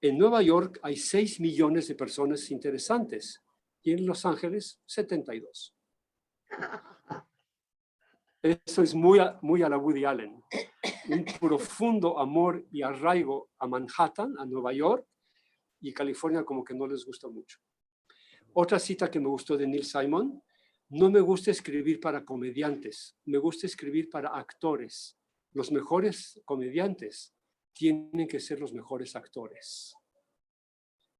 en Nueva York hay 6 millones de personas interesantes y en Los Ángeles 72. Eso es muy a la Woody Allen. Un profundo amor y arraigo a Manhattan, a Nueva York, y California como que no les gusta mucho. Otra cita que me gustó de Neil Simon: no me gusta escribir para comediantes, me gusta escribir para actores. Los mejores comediantes tienen que ser los mejores actores.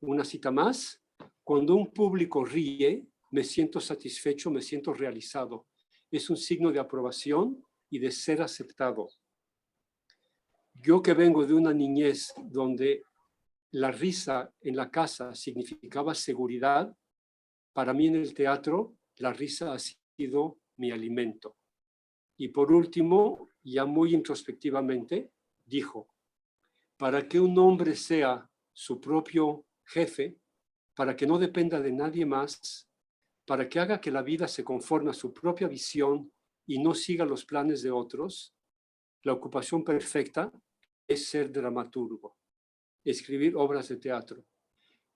Una cita más: cuando un público ríe, me siento satisfecho, me siento realizado. Es un signo de aprobación y de ser aceptado. Yo que vengo de una niñez donde la risa en la casa significaba seguridad, para mí en el teatro la risa ha sido mi alimento. Y por último, ya muy introspectivamente, dijo: para que un hombre sea su propio jefe, para que no dependa de nadie más, para que haga que la vida se conforme a su propia visión y no siga los planes de otros, la ocupación perfecta es ser dramaturgo, escribir obras de teatro.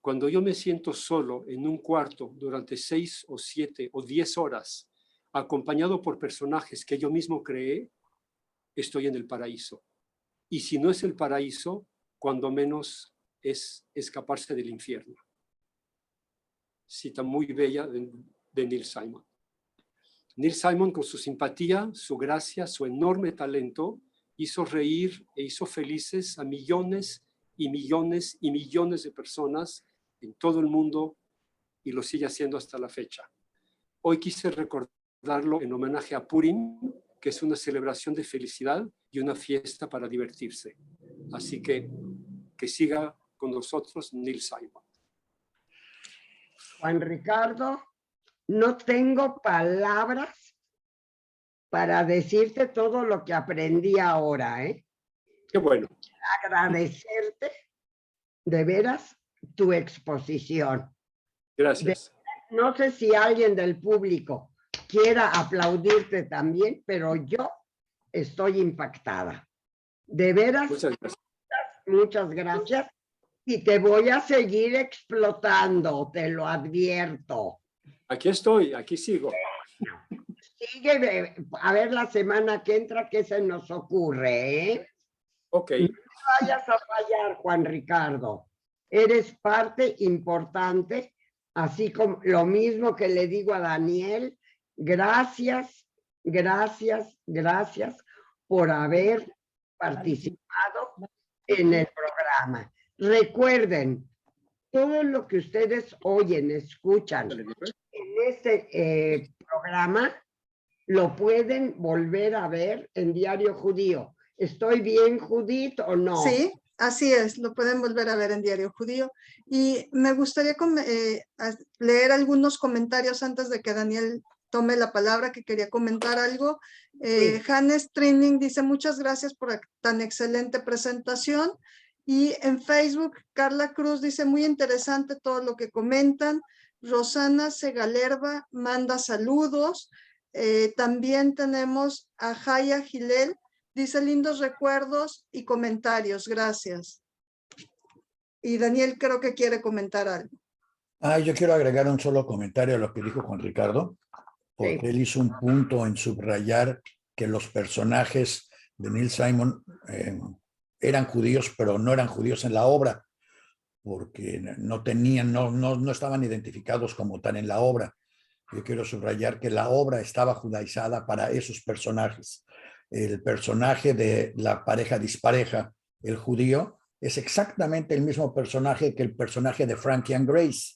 Cuando yo me siento solo en un cuarto durante 6 o 7 o 10 horas, acompañado por personajes que yo mismo creé, estoy en el paraíso. Y si no es el paraíso, cuando menos es escaparse del infierno. Cita muy bella de Neil Simon. Neil Simon, con su simpatía, su gracia, su enorme talento, hizo reír e hizo felices a millones y millones y millones de personas en todo el mundo, y lo sigue haciendo hasta la fecha. Hoy quise recordarlo en homenaje a Purim, que es una celebración de felicidad y una fiesta para divertirse. Así que siga con nosotros Neil Simon. Juan Ricardo, no tengo palabras para decirte todo lo que aprendí ahora, ¿eh? Qué bueno. Agradecerte de veras tu exposición. Gracias. No sé si alguien del público quiera aplaudirte también, pero yo estoy impactada. De veras, muchas gracias. Y te voy a seguir explotando, te lo advierto. Aquí estoy, aquí sigo. Sigue, a ver la semana que entra qué se nos ocurre, ¿eh? Ok. No vayas a fallar, Juan Ricardo. Eres parte importante, así como lo mismo que le digo a Daniel. Gracias, gracias, gracias por haber participado en el programa. Recuerden, todo lo que ustedes oyen, escuchan en este programa, lo pueden volver a ver en Diario Judío. ¿Estoy bien, Judith, o no? Sí, Así es, lo pueden volver a ver en Diario Judío. Y me gustaría leer algunos comentarios antes de que Daniel tome la palabra, que quería comentar algo. Hannes Training dice, muchas gracias por tan excelente presentación. Y en Facebook, Carla Cruz dice, muy interesante todo lo que comentan. Rosana Segalerva manda saludos. También tenemos a Jaya Gilel, dice lindos recuerdos y comentarios, gracias. Y Daniel creo que quiere comentar algo. Yo quiero agregar un solo comentario a lo que dijo Juan Ricardo, porque él hizo un punto en subrayar que los personajes de Neil Simon eran judíos, pero no eran judíos en la obra, porque no estaban identificados como tal en la obra. Yo quiero subrayar que la obra estaba judaizada para esos personajes. El personaje de la pareja dispareja, el judío, es exactamente el mismo personaje que el personaje de Frankie and Grace,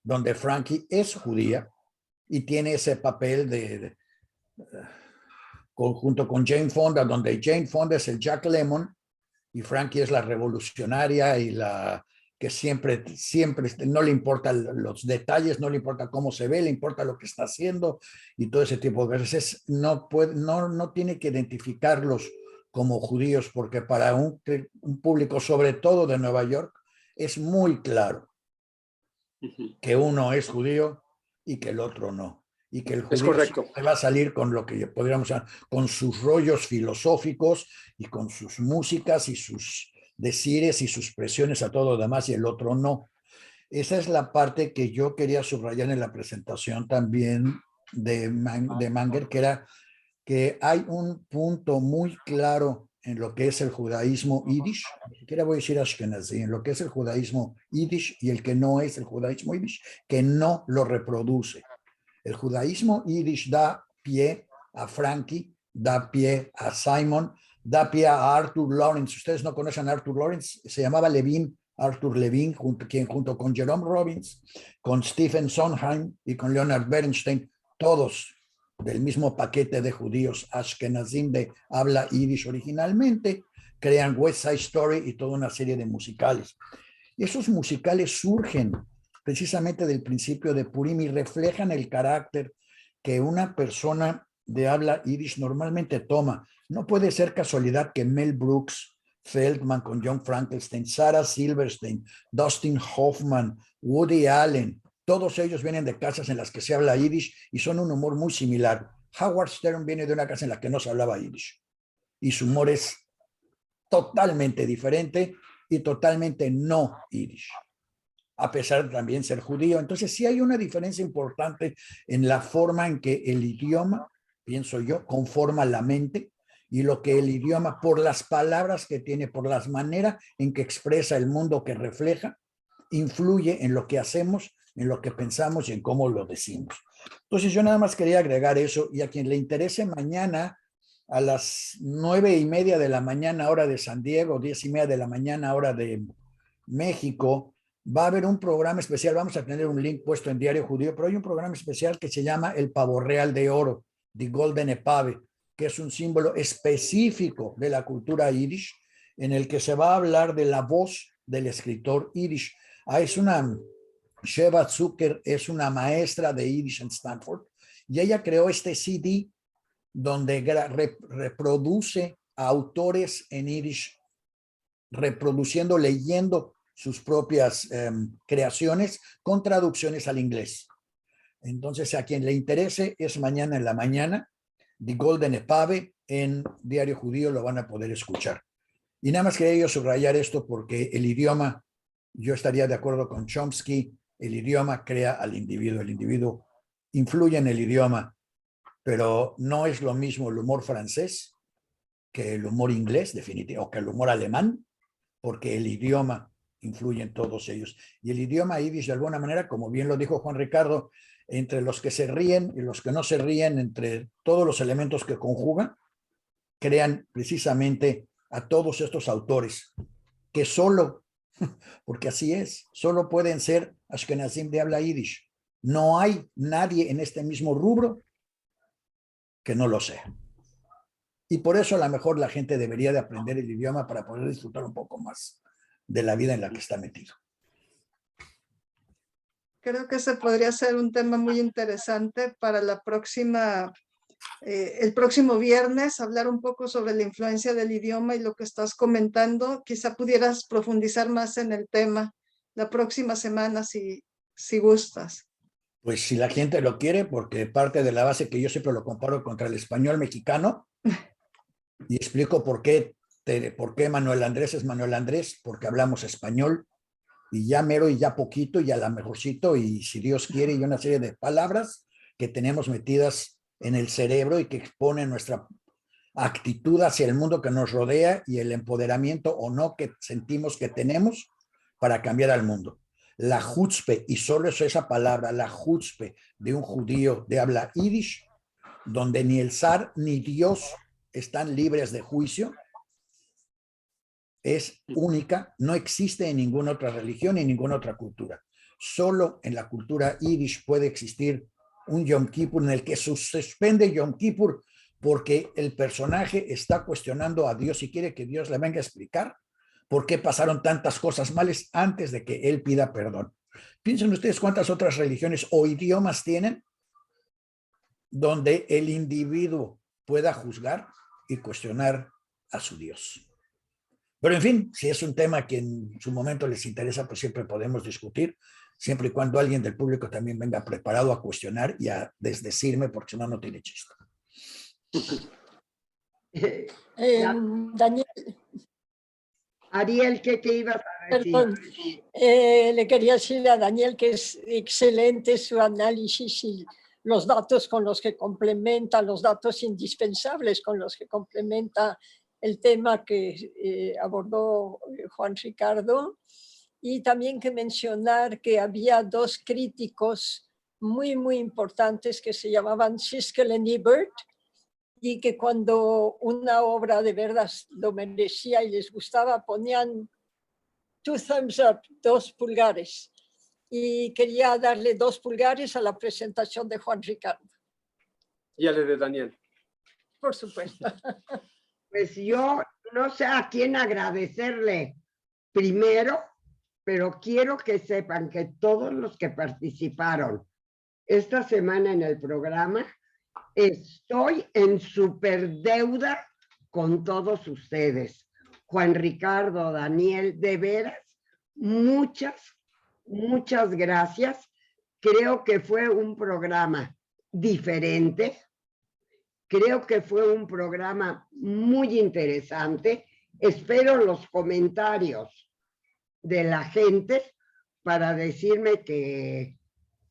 donde Frankie es judía y tiene ese papel junto con Jane Fonda, donde Jane Fonda es el Jack Lemmon y Frankie es la revolucionaria y la que siempre no le importan los detalles, no le importa cómo se ve, le importa lo que está haciendo y todo ese tipo de cosas. No tiene que identificarlos como judíos, porque para un público, sobre todo de Nueva York, es muy claro que uno es judío y que el otro no. Y que el judío va a salir con lo que podríamos llamar, con sus rollos filosóficos y con sus músicas y sus decires y sus presiones a todo lo demás, y el otro no. Esa es la parte que yo quería subrayar en la presentación también de Manger, que era que hay un punto muy claro en lo que es el judaísmo yiddish, ni siquiera voy a decir ashkenazí, en lo que es el judaísmo yiddish y el que no es el judaísmo yiddish, que no lo reproduce. El judaísmo yiddish da pie a Frankie, da pie a Simon, da pie a Arthur Lawrence. Ustedes no conocen a Arthur Lawrence, se llamaba Arthur Levine, quien junto con Jerome Robbins, con Stephen Sondheim y con Leonard Bernstein, todos del mismo paquete de judíos ashkenazim de habla yiddish originalmente, crean West Side Story y toda una serie de musicales. Y esos musicales surgen precisamente del principio de Purim y reflejan el carácter que una persona de habla yiddish normalmente toma. No puede ser casualidad que Mel Brooks, Feldman con John Frankenstein, Sarah Silverstein, Dustin Hoffman, Woody Allen, todos ellos vienen de casas en las que se habla yiddish y son un humor muy similar. Howard Stern viene de una casa en la que no se hablaba yiddish y su humor es totalmente diferente y totalmente no yiddish, a pesar de también ser judío. Entonces sí hay una diferencia importante en la forma en que el idioma, pienso yo, conforma la mente, y lo que el idioma, por las palabras que tiene, por las maneras en que expresa el mundo que refleja, influye en lo que hacemos, en lo que pensamos y en cómo lo decimos. Entonces yo nada más quería agregar eso, y a quien le interese mañana a las 9:30 de la mañana hora de San Diego, 10:30 de la mañana hora de México, va a haber un programa especial. Vamos a tener un link puesto en Diario Judío, pero hay un programa especial que se llama El Pavo Real de Oro, The Golden Epave, que es un símbolo específico de la cultura yiddish, en el que se va a hablar de la voz del escritor yiddish. Sheva Zucker es una maestra de yiddish en Stanford, y ella creó este CD donde reproduce a autores en yiddish, leyendo sus propias creaciones con traducciones al inglés. Entonces, a quien le interese, es mañana en la mañana, The Golden Epave, en Diario Judío, lo van a poder escuchar. Y nada más quería yo subrayar esto porque el idioma, yo estaría de acuerdo con Chomsky, el idioma crea al individuo, el individuo influye en el idioma, pero no es lo mismo el humor francés que el humor inglés, definitivo, o que el humor alemán, porque el idioma influye en todos ellos. Y el idioma yiddish, de alguna manera, como bien lo dijo Juan Ricardo, entre los que se ríen y los que no se ríen, entre todos los elementos que conjugan, crean precisamente a todos estos autores que solo, porque así es, solo pueden ser ashkenazim de habla yiddish. No hay nadie en este mismo rubro que no lo sea. Y por eso a lo mejor la gente debería de aprender el idioma para poder disfrutar un poco más de la vida en la que está metido. Creo que ese podría ser un tema muy interesante para la próxima, el próximo viernes, hablar un poco sobre la influencia del idioma y lo que estás comentando. Quizá pudieras profundizar más en el tema la próxima semana si gustas. Pues si la gente lo quiere, porque parte de la base que yo siempre lo comparo contra el español mexicano, y explico por qué Manuel Andrés es Manuel Andrés, porque hablamos español, y ya mero y ya poquito, y a la mejorcito, y si Dios quiere, y una serie de palabras que tenemos metidas en el cerebro y que exponen nuestra actitud hacia el mundo que nos rodea y el empoderamiento o no que sentimos que tenemos para cambiar al mundo. La chutzpe, y solo es esa palabra, la chutzpe de un judío de habla yiddish, donde ni el zar ni Dios están libres de juicio, es única, no existe en ninguna otra religión ni en ninguna otra cultura. Solo en la cultura yiddish puede existir un Yom Kippur en el que se suspende Yom Kippur porque el personaje está cuestionando a Dios y quiere que Dios le venga a explicar por qué pasaron tantas cosas malas antes de que él pida perdón. Piensen ustedes cuántas otras religiones o idiomas tienen donde el individuo pueda juzgar y cuestionar a su Dios. Pero en fin, si es un tema que en su momento les interesa, pues siempre podemos discutir, siempre y cuando alguien del público también venga preparado a cuestionar y a desdecirme, porque si no, no tiene chiste. Daniel. Ariel, ¿qué ibas a decir? Perdón, le quería decir a Daniel que es excelente su análisis y los datos con los que complementa, los datos indispensables con los que complementa el tema que abordó Juan Ricardo, y también que mencionar que había dos críticos muy importantes que se llamaban Siskel y Ebert, y que cuando una obra de verdad lo merecía y les gustaba ponían 2 thumbs up, 2 pulgares, y quería darle 2 pulgares a la presentación de Juan Ricardo. Y a la de Daniel. Por supuesto. Pues yo no sé a quién agradecerle primero, pero quiero que sepan que todos los que participaron esta semana en el programa, estoy en superdeuda con todos ustedes. Juan Ricardo, Daniel, de veras, muchas gracias. Creo que fue un programa diferente. Creo que fue un programa muy interesante. Espero los comentarios de la gente para decirme que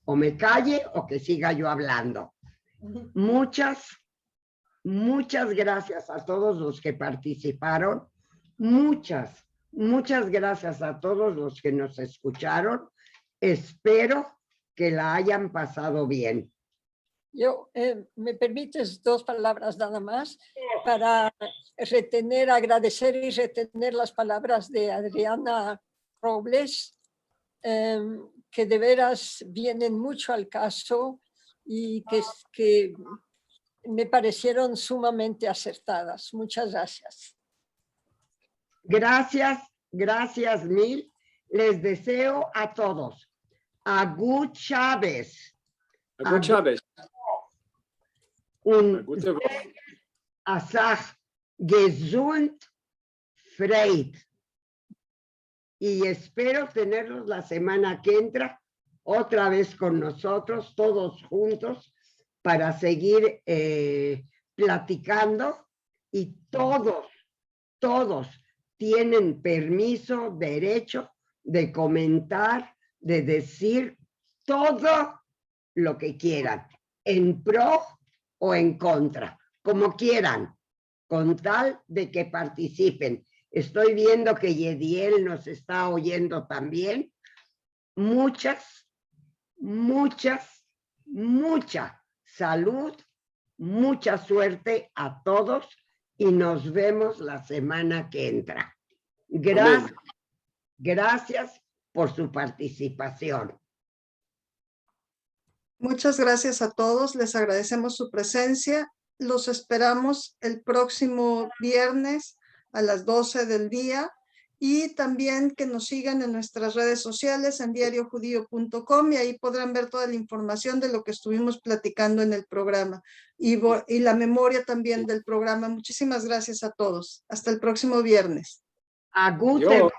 o me calle o que siga yo hablando. Muchas gracias a todos los que participaron. Muchas gracias a todos los que nos escucharon. Espero que la hayan pasado bien. Yo, ¿me permites 2 palabras nada más para retener, agradecer y retener las palabras de Adriana Robles, que de veras vienen mucho al caso y que me parecieron sumamente acertadas. Muchas gracias. Gracias mil. Les deseo a todos. Agut Chávez. Agut Chávez. Asach gesund Freit. Y espero tenerlos la semana que entra otra vez con nosotros, todos juntos, para seguir platicando, y todos tienen permiso, derecho de comentar, de decir todo lo que quieran, en pro o en contra, como quieran, con tal de que participen. Estoy viendo que Yediel nos está oyendo también. Mucha salud, mucha suerte a todos y nos vemos la semana que entra. Gracias por su participación. Muchas gracias a todos, les agradecemos su presencia los esperamos el próximo viernes a las 12 del día. Y también que nos sigan en nuestras redes sociales en diariojudío.com y ahí podrán ver toda la información de lo que estuvimos platicando en el programa y la memoria también del programa. Muchísimas gracias a todos. Hasta el próximo viernes. A Guten. Yo.